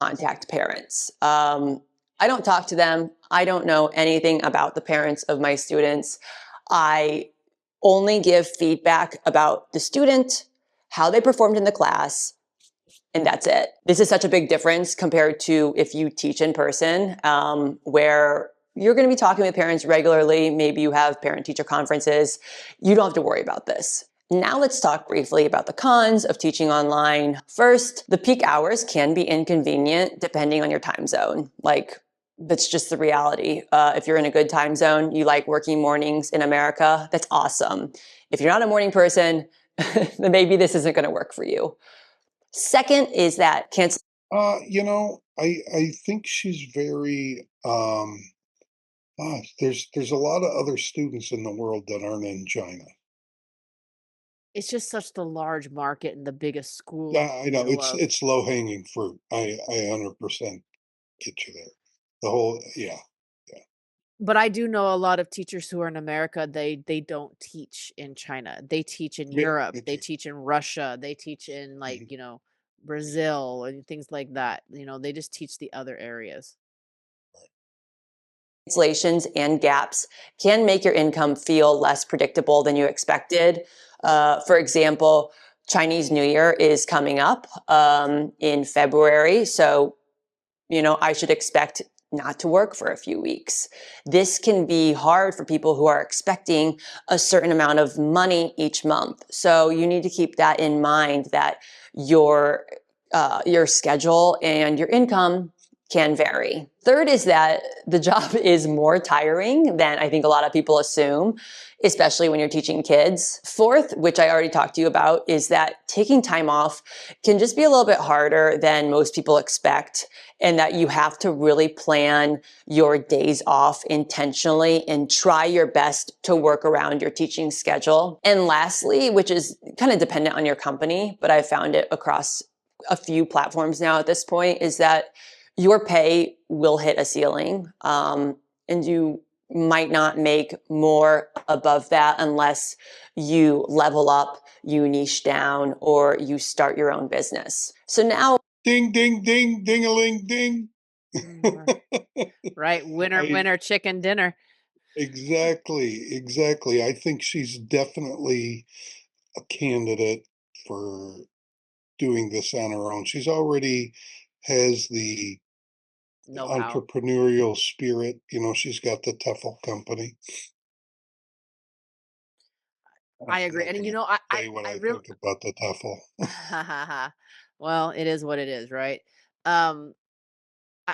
[SPEAKER 3] contact parents. I don't talk to them. I don't know anything about the parents of my students. I only give feedback about the student, how they performed in the class, and that's it. This is such a big difference compared to if you teach in person, where you're going to be talking with parents regularly. Maybe you have parent-teacher conferences. You don't have to worry about this. Now let's talk briefly about the cons of teaching online. First, the peak hours can be inconvenient depending on your time zone. Like, that's just the reality. If you're in a good time zone, you like working mornings in America, that's awesome. If you're not a morning person, then maybe this isn't going to work for you. Second is that cancel.
[SPEAKER 1] I think she's very, there's a lot of other students in the world that aren't in China.
[SPEAKER 2] It's just such the large market and the biggest school
[SPEAKER 1] Yeah, I
[SPEAKER 2] in
[SPEAKER 1] know
[SPEAKER 2] the world.
[SPEAKER 1] it's low hanging fruit. I 100% get you there. The whole, yeah.
[SPEAKER 2] But I do know a lot of teachers who are in America, they don't teach in China. They teach in Europe,
[SPEAKER 1] Me
[SPEAKER 2] they
[SPEAKER 1] too.
[SPEAKER 2] teach in Russia, they teach in like,
[SPEAKER 1] Mhm.
[SPEAKER 2] Brazil and things like that. They just teach the other areas.
[SPEAKER 3] Cancellations and gaps can make your income feel less predictable than you expected. For example, Chinese New Year is coming up in February. So, I should expect not to work for a few weeks. This can be hard for people who are expecting a certain amount of money each month. So you need to keep that in mind, that your schedule and your income can vary. Third is that the job is more tiring than I think a lot of people assume, especially when you're teaching kids. Fourth, which I already talked to you about, is that taking time off can just be a little bit harder than most people expect, and that you have to really plan your days off intentionally and try your best to work around your teaching schedule. And lastly, which is kind of dependent on your company, but I've found it across a few platforms now at this point, is that your pay will hit a ceiling, and you might not make more above that unless you level up, you niche down, or you start your own business. So now,
[SPEAKER 1] Ding, ding, ding, ding-a-ling, ding.
[SPEAKER 2] Right, winner,
[SPEAKER 1] I
[SPEAKER 2] winner, chicken dinner.
[SPEAKER 1] exactly. I think she's definitely a candidate for doing this on her own. She's already has the
[SPEAKER 2] Know-how.
[SPEAKER 1] entrepreneurial spirit. She's got the Tefl company.
[SPEAKER 2] I
[SPEAKER 1] I'm
[SPEAKER 2] agree.
[SPEAKER 1] not
[SPEAKER 2] And
[SPEAKER 1] gonna
[SPEAKER 2] I
[SPEAKER 1] say what
[SPEAKER 2] I
[SPEAKER 1] I
[SPEAKER 2] really
[SPEAKER 1] think about the Tefl.
[SPEAKER 2] well, it is what it is, right? Um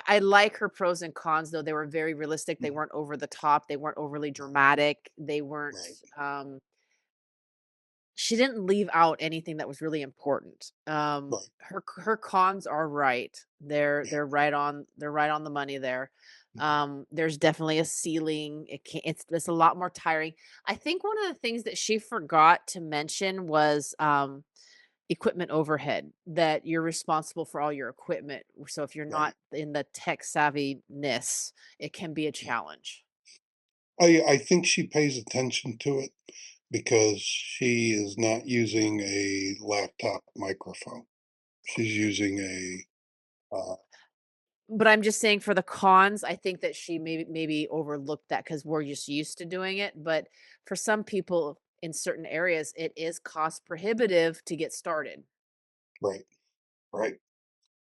[SPEAKER 2] I like her pros and cons though. They were very realistic. They weren't over the top. They weren't overly dramatic. They weren't
[SPEAKER 1] Right,
[SPEAKER 2] she didn't leave out anything that was really important.
[SPEAKER 1] right.
[SPEAKER 2] Her cons are right.
[SPEAKER 1] Yeah.
[SPEAKER 2] They're right on the money there. There's definitely a ceiling. It's a lot more tiring. I think one of the things that she forgot to mention was equipment overhead, that you're responsible for all your equipment. So if you're
[SPEAKER 1] Right.
[SPEAKER 2] not in the tech savviness, it can be a
[SPEAKER 1] Yeah.
[SPEAKER 2] challenge.
[SPEAKER 1] I think she pays attention to it because she is not using a laptop microphone. She's using uh,
[SPEAKER 2] But I'm just saying for the cons, I think that she maybe overlooked that because we're just used to doing it. But for some people in certain areas, it is cost prohibitive to get started.
[SPEAKER 1] right, right.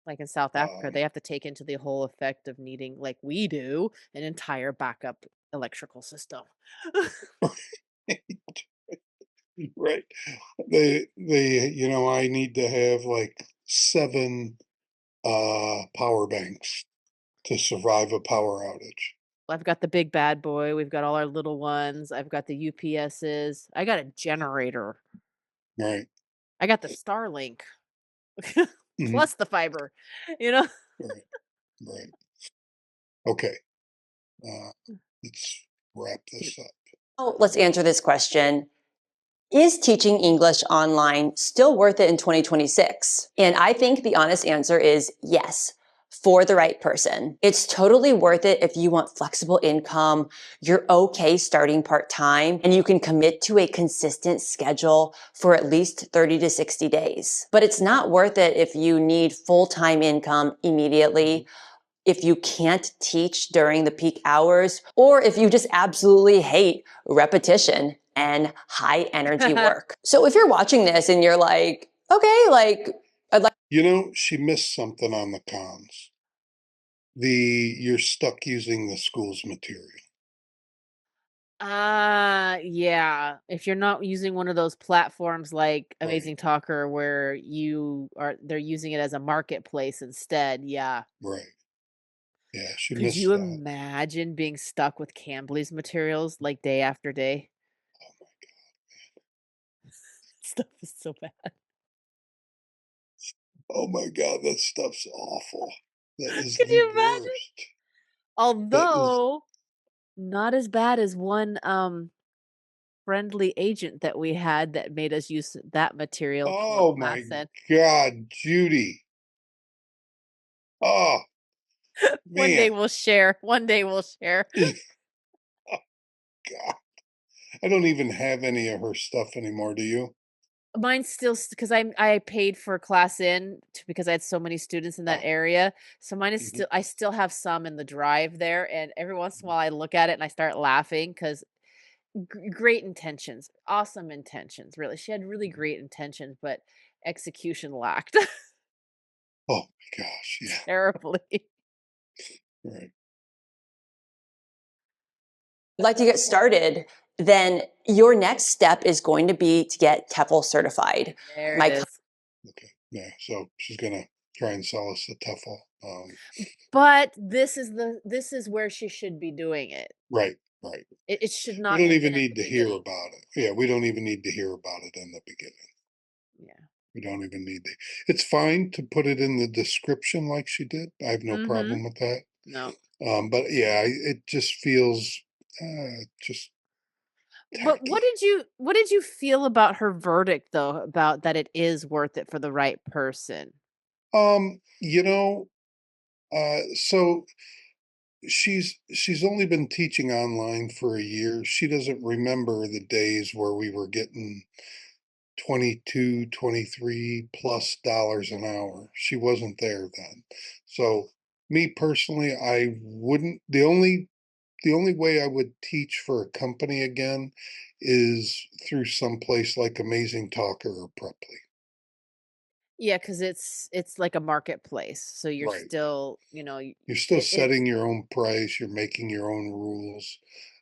[SPEAKER 2] Like in South Africa,
[SPEAKER 1] Um,
[SPEAKER 2] they have to take into the whole effect of needing, like we do, an entire backup electrical system.
[SPEAKER 1] right. I need to have like 7 power banks to survive a power outage.
[SPEAKER 2] I've got the big bad boy. We've got all our little ones. I've got the UPSs. I got a generator.
[SPEAKER 1] Right.
[SPEAKER 2] I got the Starlink
[SPEAKER 1] Hmm.
[SPEAKER 2] plus the fiber, you know?
[SPEAKER 1] Right. Right. Okay. Uh, let's wrap this up.
[SPEAKER 3] oh, let's answer this question. Is teaching English online still worth it in 2026? And I think the honest answer is yes. for the right person. It's totally worth it if you want flexible income, you're okay starting part-time, and you can commit to a consistent schedule for at least 30 to 60 days. But it's not worth it if you need full-time income immediately, if you can't teach during the peak hours, or if you just absolutely hate repetition and high energy work. So if you're watching this and you're like, okay, like, I'd like,
[SPEAKER 1] She missed something on the cons. You're stuck using the school's material.
[SPEAKER 2] Yeah. If you're not using one of those platforms like
[SPEAKER 1] Right,
[SPEAKER 2] Amazing Talker where they're using it as a marketplace instead, yeah.
[SPEAKER 1] right. Yeah, she
[SPEAKER 2] Could
[SPEAKER 1] missed
[SPEAKER 2] you
[SPEAKER 1] that.
[SPEAKER 2] imagine being stuck with Cambly's materials like day after day? Stuff is so bad.
[SPEAKER 1] Oh my God, that stuff's awful. That is
[SPEAKER 2] Could
[SPEAKER 1] the
[SPEAKER 2] you imagine?
[SPEAKER 1] worst. That is,
[SPEAKER 2] Although not as bad as one friendly agent that we had that made us use that material for
[SPEAKER 1] oh my
[SPEAKER 2] class and
[SPEAKER 1] God, Judy. Oh,
[SPEAKER 2] one day
[SPEAKER 1] man.
[SPEAKER 2] we'll share. One day we'll share.
[SPEAKER 1] Oh, God. I don't even have any of her stuff anymore, do you?
[SPEAKER 2] Mine's still because I paid for class in because I had so many students in that
[SPEAKER 1] Oh,
[SPEAKER 2] area. So mine is
[SPEAKER 1] mhm.
[SPEAKER 2] still I still have some in the drive there, and every once in a while I look at it and I start laughing because great intentions, awesome intentions. Really, she had really great intentions, but execution lacked
[SPEAKER 1] Oh my gosh, yeah,
[SPEAKER 2] terribly.
[SPEAKER 1] right.
[SPEAKER 3] like to get started, then your next step is going to be to get TEFL certified.
[SPEAKER 2] There it
[SPEAKER 3] My
[SPEAKER 2] is.
[SPEAKER 1] Okay, yeah. So she's gonna try and sell us the TEFL.
[SPEAKER 2] But this is where she should be doing it.
[SPEAKER 1] Right, right.
[SPEAKER 2] It should
[SPEAKER 1] We
[SPEAKER 2] not
[SPEAKER 1] don't
[SPEAKER 2] have
[SPEAKER 1] even
[SPEAKER 2] been at
[SPEAKER 1] need
[SPEAKER 2] the
[SPEAKER 1] to hear
[SPEAKER 2] beginning.
[SPEAKER 1] about it. Yeah, we don't even need to hear about it in the beginning.
[SPEAKER 2] Yeah.
[SPEAKER 1] We don't even need to. It's fine to put it in the description like she did. I have no
[SPEAKER 2] Mhm.
[SPEAKER 1] problem with that.
[SPEAKER 2] No.
[SPEAKER 1] But yeah, it just feels just
[SPEAKER 2] But
[SPEAKER 1] tacky.
[SPEAKER 2] what did you feel about her verdict though, about that it is worth it for the right person?
[SPEAKER 1] Um, you know, so she's only been teaching online for a year. She doesn't remember the days where we were getting 22, 23 plus dollars an hour. She wasn't there then. So me personally, I wouldn't the only way I would teach for a company again is through some place like Amazing Talker or Preply.
[SPEAKER 2] Yeah, because it's like a marketplace, so you're
[SPEAKER 1] Right.
[SPEAKER 2] still,
[SPEAKER 1] You're still
[SPEAKER 2] it's
[SPEAKER 1] setting your own price, you're making your own rules.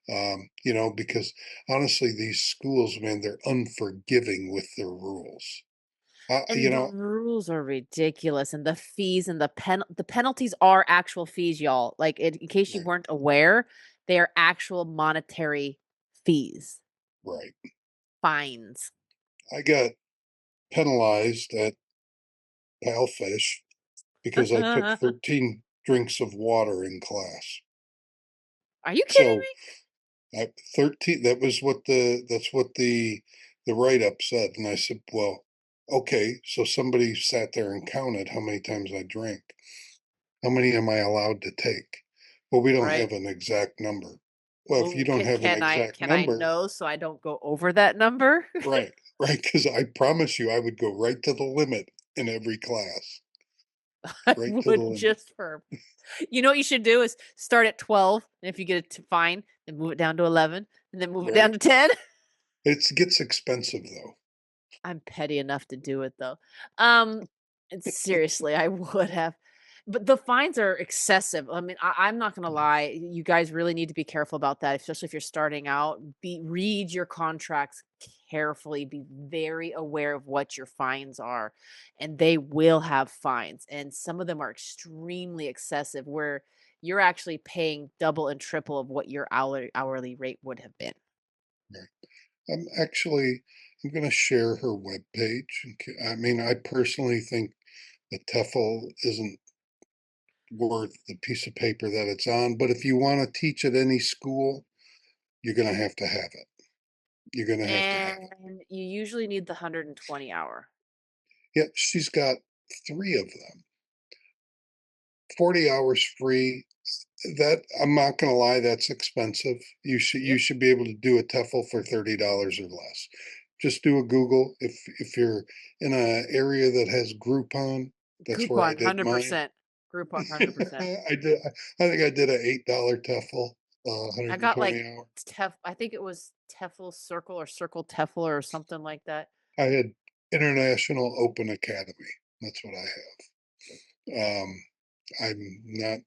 [SPEAKER 1] Because honestly, these schools, man, they're unforgiving with their rules.
[SPEAKER 2] and the rules are ridiculous, and the fees and the penalties are actual fees, y'all. Like, in case you
[SPEAKER 1] Right,
[SPEAKER 2] weren't aware, they are actual monetary fees,
[SPEAKER 1] right.
[SPEAKER 2] fines.
[SPEAKER 1] I got penalized at Palfish because I took
[SPEAKER 2] Are
[SPEAKER 1] 13 drinks of water in class.
[SPEAKER 2] you kidding
[SPEAKER 1] So 13, that's what the write-up said. And I said, well, okay, so somebody sat there and counted how many times I drank. How many am I allowed to take? Well, we
[SPEAKER 2] me?
[SPEAKER 1] don't
[SPEAKER 2] Right?
[SPEAKER 1] have an exact number. Well, if you
[SPEAKER 2] Well,
[SPEAKER 1] don't have an
[SPEAKER 2] can I
[SPEAKER 1] exact
[SPEAKER 2] can I
[SPEAKER 1] number,
[SPEAKER 2] know so I don't go over that number?
[SPEAKER 1] right, right, because I promise you I would go right to the limit in every class,
[SPEAKER 2] I
[SPEAKER 1] right to the
[SPEAKER 2] would
[SPEAKER 1] limit.
[SPEAKER 2] just for what you should do is start at 12, and if you get a fine, then move it down to 11, and then move it down
[SPEAKER 1] Right.
[SPEAKER 2] to 10.
[SPEAKER 1] It gets expensive though.
[SPEAKER 2] I'm petty enough to do it though. Um, and seriously, I would have. But the fines are excessive. I mean, I'm not gonna lie. You guys really need to be careful about that, especially if you're starting out. Read your contracts carefully. Be very aware of what your fines are, and they will have fines. And some of them are extremely excessive, where you're actually paying double and triple of what your hourly rate would have been.
[SPEAKER 1] Right. I'm going to share her webpage. I mean, I personally think the TEFL isn't worth the piece of paper that it's on, but if you want to teach at any school, you're going to have to have it. You're going to have to have it.
[SPEAKER 2] And you usually need the 120 hour.
[SPEAKER 1] Yet she's got three of them. 40 hours free. That I'm not gonna lie, that's expensive. You
[SPEAKER 2] Yep.
[SPEAKER 1] should be able to do a TEFL for $30 or less. Just do a Google. If you're in a area that has Groupon, that's where I
[SPEAKER 2] Groupon,
[SPEAKER 1] did mine.
[SPEAKER 2] 100%. Groupon, 100%.
[SPEAKER 1] I think I did a $8 TEFL,
[SPEAKER 2] I got
[SPEAKER 1] 120
[SPEAKER 2] like
[SPEAKER 1] hour.
[SPEAKER 2] I think it was Tefl Circle or Circle Tefl or something like that.
[SPEAKER 1] I had International Open Academy. That's what I have. I'm not,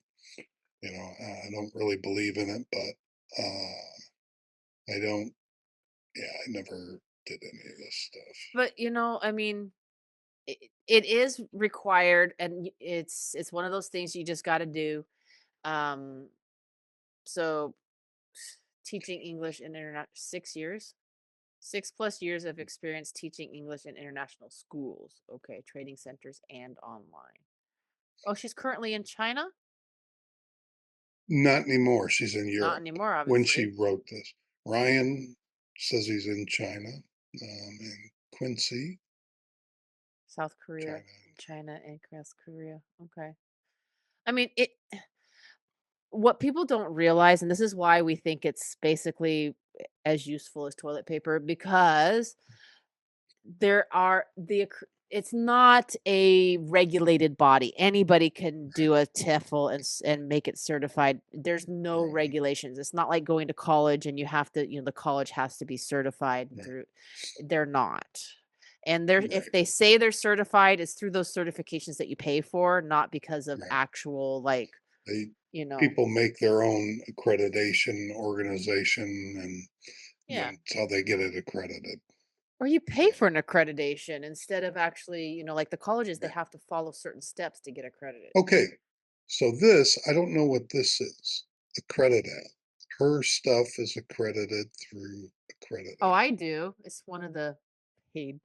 [SPEAKER 1] I don't really believe in it, but I don't. Yeah, I never did any of this stuff.
[SPEAKER 2] But I mean, it is required, and it's one of those things you just got to do. Um, so teaching English in internet 6 years, 6+ years of experience teaching English in international schools. Okay, training centers and online. Oh, she's currently in China.
[SPEAKER 1] Not anymore. She's in
[SPEAKER 2] Not
[SPEAKER 1] Europe
[SPEAKER 2] anymore,
[SPEAKER 1] when she
[SPEAKER 2] obviously.
[SPEAKER 1] wrote this. Ryan says he's in China, in Quincy,
[SPEAKER 2] South Korea,
[SPEAKER 1] China.
[SPEAKER 2] China, and South Korea. Okay. I mean, what people don't realize, and this is why we think it's basically as useful as toilet paper, because there are it's not a regulated body. Anybody can do a TEFL and make it certified. There's no
[SPEAKER 1] Right,
[SPEAKER 2] regulations. It's not like going to college and you have to, the college has to be certified
[SPEAKER 1] right,
[SPEAKER 2] through. They're not. And they're if
[SPEAKER 1] right,
[SPEAKER 2] they say they're certified, it's through those certifications that you pay for, not because of
[SPEAKER 1] right.
[SPEAKER 2] actual like,
[SPEAKER 1] They
[SPEAKER 2] you know.
[SPEAKER 1] People make their own accreditation organization, and
[SPEAKER 2] Yeah.
[SPEAKER 1] that's how they get it accredited.
[SPEAKER 2] Or you pay
[SPEAKER 1] So,
[SPEAKER 2] for an accreditation instead of actually, like the colleges, they
[SPEAKER 1] right.
[SPEAKER 2] have to follow certain steps to get accredited.
[SPEAKER 1] Okay, so this, I don't know what this is. Accredited. Her stuff is accredited through
[SPEAKER 2] Oh,
[SPEAKER 1] Accredited.
[SPEAKER 2] I do. It's one of the paid.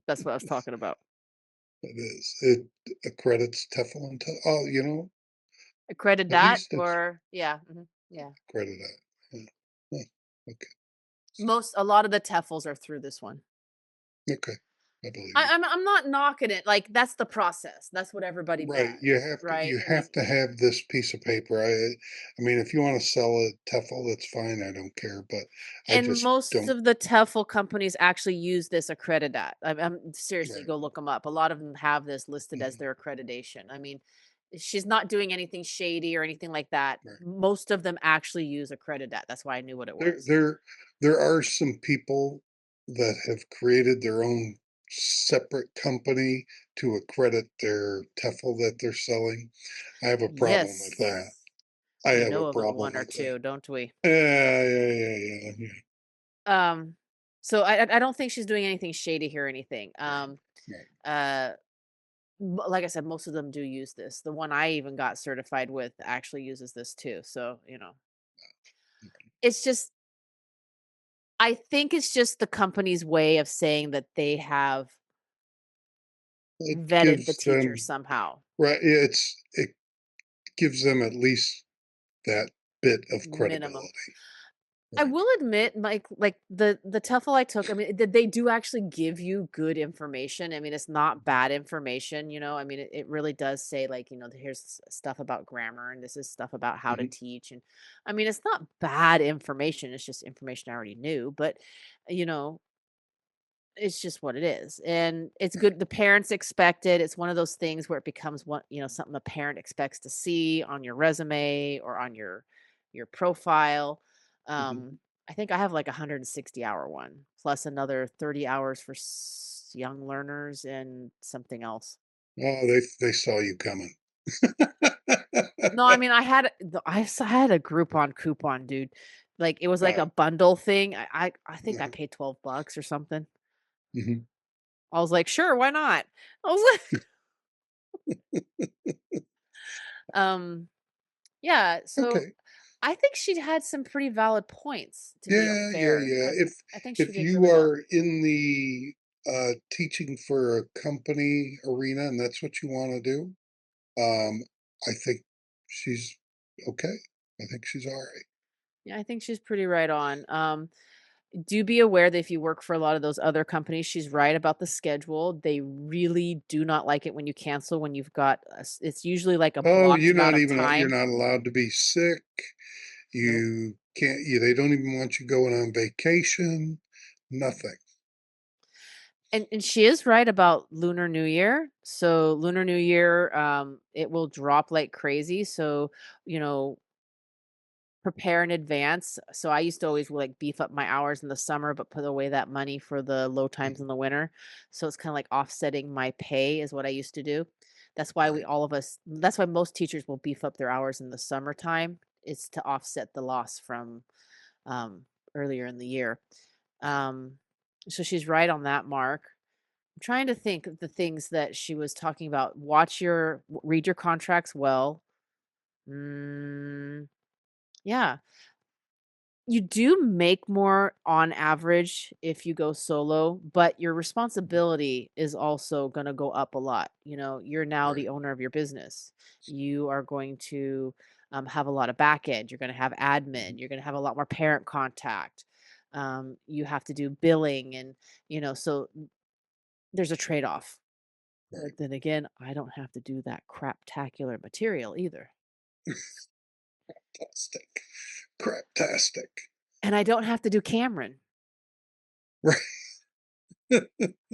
[SPEAKER 2] That's what I was talking about.
[SPEAKER 1] It is. It accredits Teflon. Oh,
[SPEAKER 2] Accredit
[SPEAKER 1] at
[SPEAKER 2] that
[SPEAKER 1] least it's
[SPEAKER 2] or yeah, yeah.
[SPEAKER 1] accredited. Yeah. Huh, okay.
[SPEAKER 2] A lot of the TEFLs are through this one.
[SPEAKER 1] Okay. I believe
[SPEAKER 2] I,
[SPEAKER 1] you.
[SPEAKER 2] I'm not knocking it. Like that's the process. That's what everybody
[SPEAKER 1] Right.
[SPEAKER 2] does, right?
[SPEAKER 1] You
[SPEAKER 2] I mean,
[SPEAKER 1] have to have this piece of paper. I mean, if you want to sell a Tefl, that's fine. I don't care, but I
[SPEAKER 2] and
[SPEAKER 1] just
[SPEAKER 2] most
[SPEAKER 1] don't.
[SPEAKER 2] of the TEFL companies actually use this accreditat. I'm seriously
[SPEAKER 1] Right.
[SPEAKER 2] go look them up. A lot of them have this listed as
[SPEAKER 1] Mhm.
[SPEAKER 2] their accreditation. I mean, she's not doing anything shady or anything like that.
[SPEAKER 1] Right.
[SPEAKER 2] Most of them actually use accreditat. That's why I knew what it
[SPEAKER 1] There,
[SPEAKER 2] was.
[SPEAKER 1] there, there are some people that have created their own separate company to accredit their Tefl that they're selling. I have a problem with that.
[SPEAKER 2] Yes,
[SPEAKER 1] I
[SPEAKER 2] we
[SPEAKER 1] have a
[SPEAKER 2] know of
[SPEAKER 1] problem
[SPEAKER 2] one or
[SPEAKER 1] with that.
[SPEAKER 2] two, don't we?
[SPEAKER 1] Yeah, yeah, yeah, yeah, yeah.
[SPEAKER 2] Um, so I don't think she's doing anything shady here or anything.
[SPEAKER 1] Right, right.
[SPEAKER 2] Uh, like I said, most of them do use this. The one I even got certified with actually uses this too. So, it's just, I think it's just the company's way of saying that they have
[SPEAKER 1] It
[SPEAKER 2] vetted the
[SPEAKER 1] gives
[SPEAKER 2] teacher
[SPEAKER 1] them
[SPEAKER 2] somehow.
[SPEAKER 1] right. It gives them at least that bit of
[SPEAKER 2] Minimum.
[SPEAKER 1] credibility.
[SPEAKER 2] I
[SPEAKER 1] Right.
[SPEAKER 2] will admit, like the TOEFL I took, I mean, they do actually give you good information. I mean, it's not bad information, I mean, it really does say like, here's stuff about grammar and this is stuff about how to
[SPEAKER 1] Mhm,
[SPEAKER 2] teach. And I mean, it's not bad information. It's just information I already knew, but you know, it's just what it is. And it's
[SPEAKER 1] right.
[SPEAKER 2] good. The parents expect it. It's one of those things where it becomes something a parent expects to see on your resume or on your profile.
[SPEAKER 1] Mhm.
[SPEAKER 2] I think I have like a 160-hour one plus another 30 hours for young learners and something else.
[SPEAKER 1] Oh, they saw you coming.
[SPEAKER 2] No, I mean I had a Groupon coupon, dude. Like it was like a
[SPEAKER 1] Oh,
[SPEAKER 2] bundle thing. I think I
[SPEAKER 1] uh-huh.
[SPEAKER 2] paid $12 or something.
[SPEAKER 1] Mhm.
[SPEAKER 2] I was like, sure, why not? I was like, um, yeah, so
[SPEAKER 1] Okay.
[SPEAKER 2] I think she had some pretty valid points, to be
[SPEAKER 1] Yeah, yeah,
[SPEAKER 2] fair.
[SPEAKER 1] yeah.
[SPEAKER 2] I think she
[SPEAKER 1] If
[SPEAKER 2] did
[SPEAKER 1] you
[SPEAKER 2] really well.
[SPEAKER 1] are in the teaching for a company arena and that's what you want to do, I think she's okay. I think she's all right.
[SPEAKER 2] Yeah, I think she's pretty right on. Do be aware that if you work for a lot of those other companies, she's right about the schedule. They really do not like it when you cancel when you've got it's usually like a
[SPEAKER 1] Oh,
[SPEAKER 2] blocked amount of
[SPEAKER 1] you're
[SPEAKER 2] time.
[SPEAKER 1] not allowed to be sick.
[SPEAKER 2] Nope.
[SPEAKER 1] You can't, they don't even want you going on vacation. Nothing.
[SPEAKER 2] And she is right about Lunar New Year. So Lunar New Year, it will drop like crazy. So, you know, prepare in advance. So I used to always like beef up my hours in the summer, but put away that money for the low times in the winter. So it's kind of like offsetting my pay is what I used to do. That's why
[SPEAKER 1] Right,
[SPEAKER 2] that's why most teachers will beef up their hours in the summertime. Is to offset the loss from um, earlier in the year. Um, so she's right on that mark. I'm trying to think of the things that she was talking about. Read your contracts well. Mm, yeah, you do make more on average if you go solo, but your responsibility is also going to go up a lot. You know, you're now
[SPEAKER 1] right,
[SPEAKER 2] the owner of your business. You are going to have a lot of back end. You're going to have admin.
[SPEAKER 1] mhm,
[SPEAKER 2] You're going to have a lot more parent contact. You have to do billing, and so there's a trade off.
[SPEAKER 1] right.
[SPEAKER 2] But then again, I don't have to do that craptacular material either.
[SPEAKER 1] Fantastic. Craptastic.
[SPEAKER 2] And I don't have to do Cameron.
[SPEAKER 1] Right.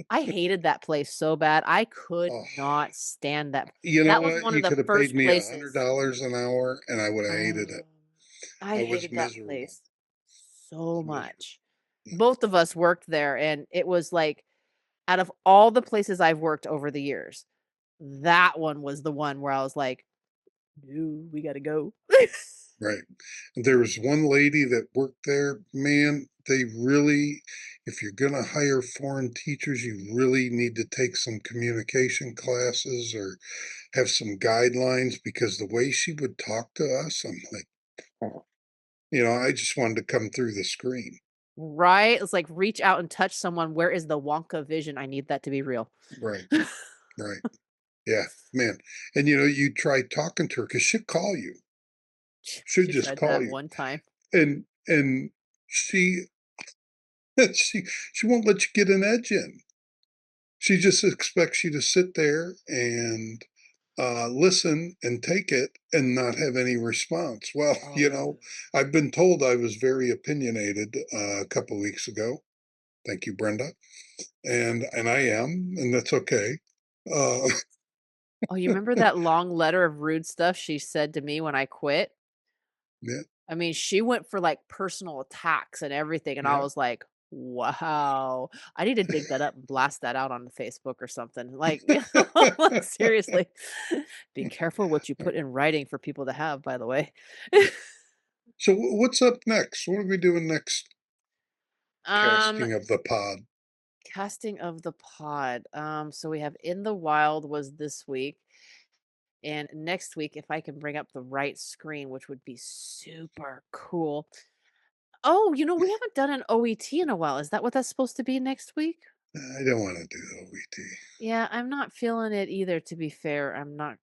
[SPEAKER 2] I hated that place so bad. I could
[SPEAKER 1] Oh,
[SPEAKER 2] not stand that.
[SPEAKER 1] you know
[SPEAKER 2] That was
[SPEAKER 1] what?
[SPEAKER 2] one of
[SPEAKER 1] You
[SPEAKER 2] the
[SPEAKER 1] could have paid
[SPEAKER 2] first
[SPEAKER 1] me
[SPEAKER 2] places.
[SPEAKER 1] $100 an hour and I would have hated it.
[SPEAKER 2] Um, I
[SPEAKER 1] I was
[SPEAKER 2] hated that
[SPEAKER 1] miserable.
[SPEAKER 2] place so
[SPEAKER 1] Miserable.
[SPEAKER 2] much.
[SPEAKER 1] Yeah.
[SPEAKER 2] Both of us worked there, and it was like, out of all the places I've worked over the years, that one was the one where I was like, "No, we gotta go."
[SPEAKER 1] Right. And there was one lady that worked there. Man, they really, if you're going to hire foreign teachers, you really need to take some communication classes or have some guidelines because the way she would talk to us, I'm like, oh, I just wanted to come through the screen.
[SPEAKER 2] Right? It's like reach out and touch someone. Where is the Wonka vision? I need that to be real.
[SPEAKER 1] Right. Right. Yeah, man. And you try talking to her because she'll call you. She'll
[SPEAKER 2] She
[SPEAKER 1] just
[SPEAKER 2] tried
[SPEAKER 1] call
[SPEAKER 2] that
[SPEAKER 1] you.
[SPEAKER 2] one time.
[SPEAKER 1] And she she she won't let you get an edge in. She just expects you to sit there and listen and take it and not have any response. Well,
[SPEAKER 2] Oh.
[SPEAKER 1] I've been told I was very opinionated a couple of weeks ago. Thank you, Brenda. And I am, and that's okay. Uh,
[SPEAKER 2] Oh, you remember that long letter of rude stuff she said to me when I quit?
[SPEAKER 1] yeah,
[SPEAKER 2] I mean, she went for, like, personal attacks and everything, and I
[SPEAKER 1] yeah.
[SPEAKER 2] was like, "Wow." I need to dig that up and blast that out on Facebook or something. Like, like, seriously. Be careful what you put in writing for people to have, by the way.
[SPEAKER 1] So what's up next? What are we doing next?
[SPEAKER 2] Um,
[SPEAKER 1] Casting of the pod.
[SPEAKER 2] casting of the pod. So we have In the Wild was this week, and next week, if I can bring up the right screen, which would be super cool. Oh, we haven't done an OET in a while. Is that what that's supposed to be next week?
[SPEAKER 1] I don't want to do the OET.
[SPEAKER 2] Yeah, I'm not feeling it either, to be fair. I'm not.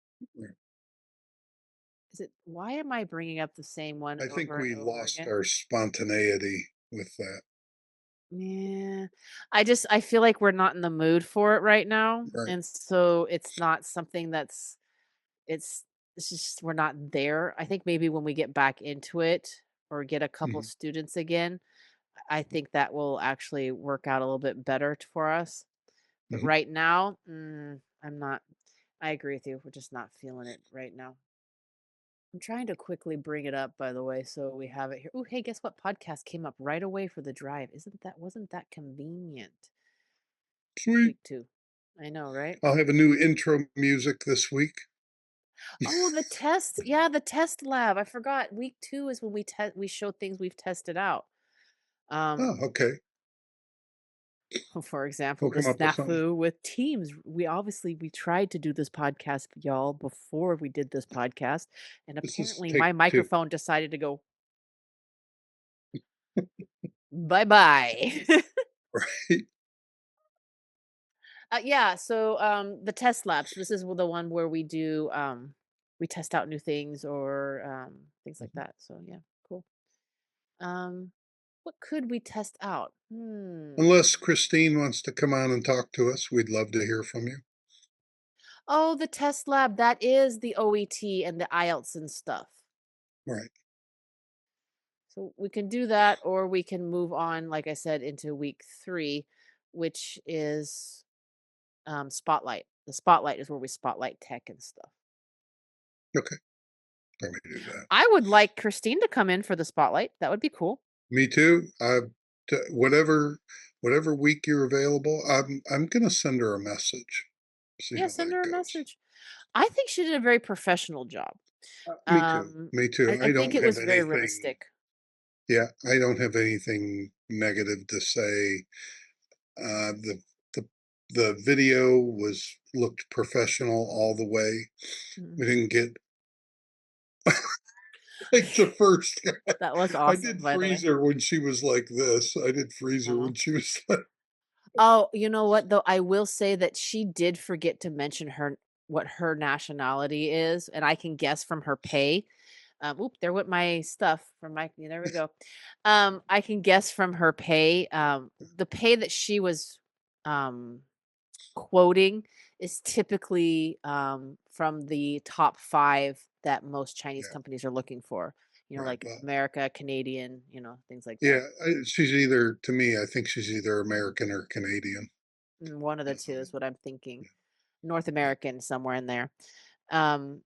[SPEAKER 2] Why am I bringing up the same one
[SPEAKER 1] I think
[SPEAKER 2] over and
[SPEAKER 1] we
[SPEAKER 2] over
[SPEAKER 1] lost
[SPEAKER 2] again?
[SPEAKER 1] our spontaneity with that.
[SPEAKER 2] Yeah. I feel like we're not in the mood for it right now.
[SPEAKER 1] Right.
[SPEAKER 2] And so it's not something it's, it's just, we're not there. I think maybe when we get back into it or get a couple
[SPEAKER 1] Mhm.
[SPEAKER 2] students again, I think that will actually work out a little bit better for us. But
[SPEAKER 1] Mhm.
[SPEAKER 2] right now, I'm not. I agree with you. We're just not feeling it right now. I'm trying to quickly bring it up, by the way, so we have it here. Oh, hey, guess what? Podcast came up right away for the drive. Wasn't that convenient?
[SPEAKER 1] Sweet.
[SPEAKER 2] Week 2. I know, right?
[SPEAKER 1] I'll have a new intro music this week.
[SPEAKER 2] Oh, the test. Yeah, the test lab. I forgot. Week 2 is when we show things we've tested out. Um,
[SPEAKER 1] Oh, okay.
[SPEAKER 2] for example,
[SPEAKER 1] We'll
[SPEAKER 2] the
[SPEAKER 1] come up with something.
[SPEAKER 2] snafu with Teams. We tried to do this podcast, y'all, before we did this podcast, and
[SPEAKER 1] This is
[SPEAKER 2] apparently
[SPEAKER 1] take
[SPEAKER 2] my
[SPEAKER 1] two.
[SPEAKER 2] microphone decided to go bye bye.
[SPEAKER 1] Right.
[SPEAKER 2] Yeah, so the test labs. This is the one where we test out new things or things like
[SPEAKER 1] Mhm.
[SPEAKER 2] that. So yeah, cool. Um What could we test out?
[SPEAKER 1] Unless Christine wants to come on and talk to us, we'd love to hear from you.
[SPEAKER 2] Oh, the test lab. That is the OET and the IELTS and stuff.
[SPEAKER 1] Right.
[SPEAKER 2] So we can do that, or we can move on, like I said, into week 3, which is spotlight. The spotlight is where we spotlight tech and stuff.
[SPEAKER 1] Okay. Probably do that.
[SPEAKER 2] I would like Christine to come in for the spotlight. That would be cool.
[SPEAKER 1] Me too. Whatever week you're available, I'm gonna send her a message. See
[SPEAKER 2] Yeah,
[SPEAKER 1] how
[SPEAKER 2] send
[SPEAKER 1] that
[SPEAKER 2] her a
[SPEAKER 1] goes.
[SPEAKER 2] message. I think she did a very professional job.
[SPEAKER 1] Me too.
[SPEAKER 2] Um,
[SPEAKER 1] Me too.
[SPEAKER 2] I
[SPEAKER 1] I
[SPEAKER 2] think
[SPEAKER 1] don't
[SPEAKER 2] it
[SPEAKER 1] have
[SPEAKER 2] was very
[SPEAKER 1] anything.
[SPEAKER 2] realistic.
[SPEAKER 1] Yeah, I don't have anything negative to say. The the the video looked professional all the way.
[SPEAKER 2] Mhm.
[SPEAKER 1] We didn't get like the first guy.
[SPEAKER 2] That was
[SPEAKER 1] I
[SPEAKER 2] awesome,
[SPEAKER 1] did
[SPEAKER 2] by the way.
[SPEAKER 1] freeze her when she was like this. I did freeze her
[SPEAKER 2] Uh-huh.
[SPEAKER 1] when she was like,
[SPEAKER 2] Oh, you know what, though? I will say that she did forget to mention what her nationality is, and I can guess from her pay. Oop, there went my stuff from my there we go. I can guess from her pay. The pay that she was um quoting is typically from the top 5 that most Chinese
[SPEAKER 1] yeah,
[SPEAKER 2] companies are looking for.
[SPEAKER 1] right.
[SPEAKER 2] Like
[SPEAKER 1] Well,
[SPEAKER 2] America, Canadian, things like that.
[SPEAKER 1] yeah, she's either to me. I think she's either American or Canadian.
[SPEAKER 2] One of the two is
[SPEAKER 1] Um,
[SPEAKER 2] what I'm thinking.
[SPEAKER 1] yeah,
[SPEAKER 2] North
[SPEAKER 1] yeah,
[SPEAKER 2] American somewhere in there. Um,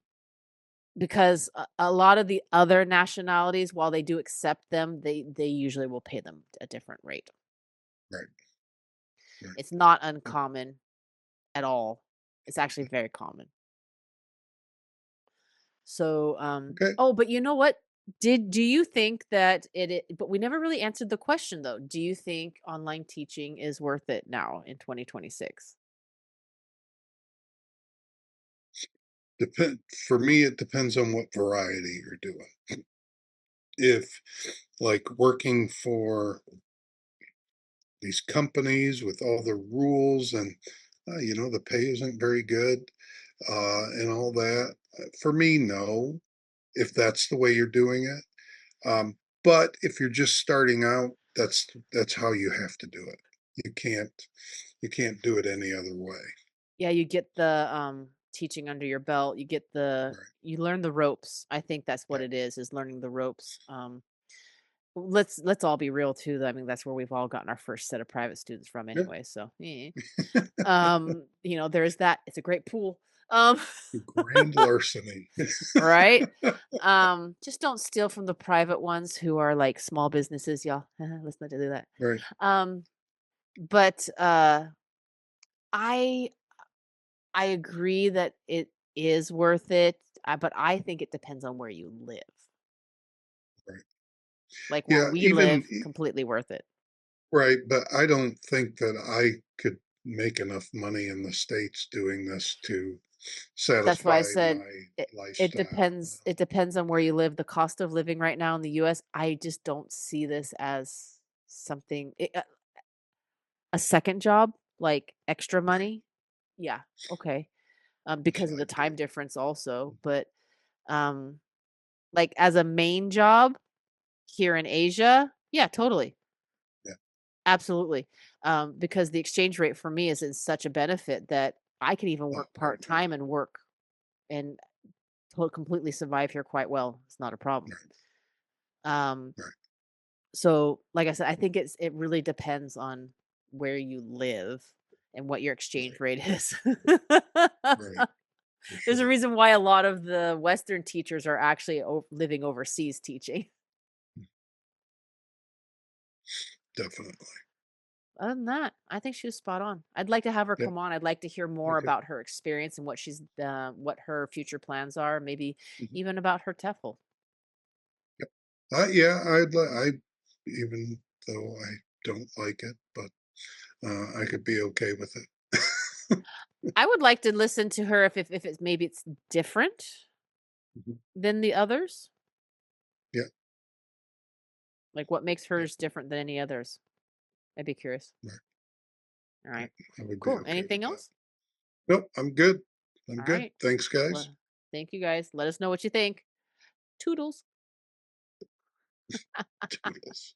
[SPEAKER 2] because a lot of the other nationalities, while they do accept them, they usually will pay them a different rate.
[SPEAKER 1] right, right.
[SPEAKER 2] It's not uncommon at all. It's actually very common. So,
[SPEAKER 1] Okay.
[SPEAKER 2] oh, but you know what? Do you think that but we never really answered the question though. Do you think online teaching is worth it now in 2026?
[SPEAKER 1] Depend for me. It depends on what variety you're doing. If like working for these companies with all the rules and the pay isn't very good and all that. For me, no. If that's the way you're doing it, but if you're just starting out, that's how you have to do it. You can't do it any other way.
[SPEAKER 2] Yeah, you get the teaching under your belt.
[SPEAKER 1] Right.
[SPEAKER 2] You learn the ropes. I think that's what
[SPEAKER 1] Yeah.
[SPEAKER 2] it is learning the ropes. Let's all be real too, though. I mean, that's where we've all gotten our first set of private students from
[SPEAKER 1] Yeah.
[SPEAKER 2] anyway. So, there's that. It's a great pool. Um,
[SPEAKER 1] Grand larceny.
[SPEAKER 2] right? Just don't steal from the private ones who are like small businesses, y'all. Let's not do that.
[SPEAKER 1] Right.
[SPEAKER 2] Um, but I I agree that it is worth it, but I think it depends on where you live.
[SPEAKER 1] Right.
[SPEAKER 2] Like where
[SPEAKER 1] Yeah.
[SPEAKER 2] we
[SPEAKER 1] Even
[SPEAKER 2] live, completely worth it.
[SPEAKER 1] right, but I don't think that I could make enough money in the States doing this to
[SPEAKER 2] That's why I
[SPEAKER 1] satisfy
[SPEAKER 2] said
[SPEAKER 1] my
[SPEAKER 2] it
[SPEAKER 1] lifestyle.
[SPEAKER 2] depends. It depends on where you live. The cost of living right now in the US, I just don't see this as something a second job, like extra
[SPEAKER 1] Right.
[SPEAKER 2] money. Yeah, okay.
[SPEAKER 1] That's
[SPEAKER 2] Because
[SPEAKER 1] what
[SPEAKER 2] of the
[SPEAKER 1] I do.
[SPEAKER 2] time difference also, but um like as a main job here in Asia, yeah, totally.
[SPEAKER 1] Yeah.
[SPEAKER 2] Absolutely. Because the exchange rate for me is in such a benefit that I can even
[SPEAKER 1] Oh,
[SPEAKER 2] work
[SPEAKER 1] I know.
[SPEAKER 2] part-time and work and completely survive here quite well. It's not a problem.
[SPEAKER 1] Right.
[SPEAKER 2] Um,
[SPEAKER 1] Right.
[SPEAKER 2] so like I said, I think it really depends on where you live and what your exchange
[SPEAKER 1] Right.
[SPEAKER 2] rate is.
[SPEAKER 1] Right. For
[SPEAKER 2] There's a
[SPEAKER 1] sure.
[SPEAKER 2] reason why a lot of the Western teachers are actually living overseas teaching.
[SPEAKER 1] Definitely.
[SPEAKER 2] Other than that, I think she was spot on. I'd like to have her
[SPEAKER 1] Yep.
[SPEAKER 2] come on. I'd like to hear more
[SPEAKER 1] Okay.
[SPEAKER 2] about her experience and what her future plans are. Maybe
[SPEAKER 1] Mhm.
[SPEAKER 2] even about her TEFL.
[SPEAKER 1] Yep. Yeah, I even though I don't like it, but I could be okay with it.
[SPEAKER 2] I would like to listen to her if it's maybe it's different
[SPEAKER 1] Mhm.
[SPEAKER 2] than the others.
[SPEAKER 1] Yeah.
[SPEAKER 2] Like what makes
[SPEAKER 1] Yeah.
[SPEAKER 2] hers different than any others? I'd be curious.
[SPEAKER 1] Right.
[SPEAKER 2] All
[SPEAKER 1] Yeah.
[SPEAKER 2] right.
[SPEAKER 1] I would be
[SPEAKER 2] Cool.
[SPEAKER 1] okay with
[SPEAKER 2] Anything
[SPEAKER 1] that.
[SPEAKER 2] else?
[SPEAKER 1] Nope. I'm good. I'm
[SPEAKER 2] All
[SPEAKER 1] good.
[SPEAKER 2] right.
[SPEAKER 1] Thanks, guys.
[SPEAKER 2] Well, thank you guys. Let us know what you think. Toodles.
[SPEAKER 1] Toodles.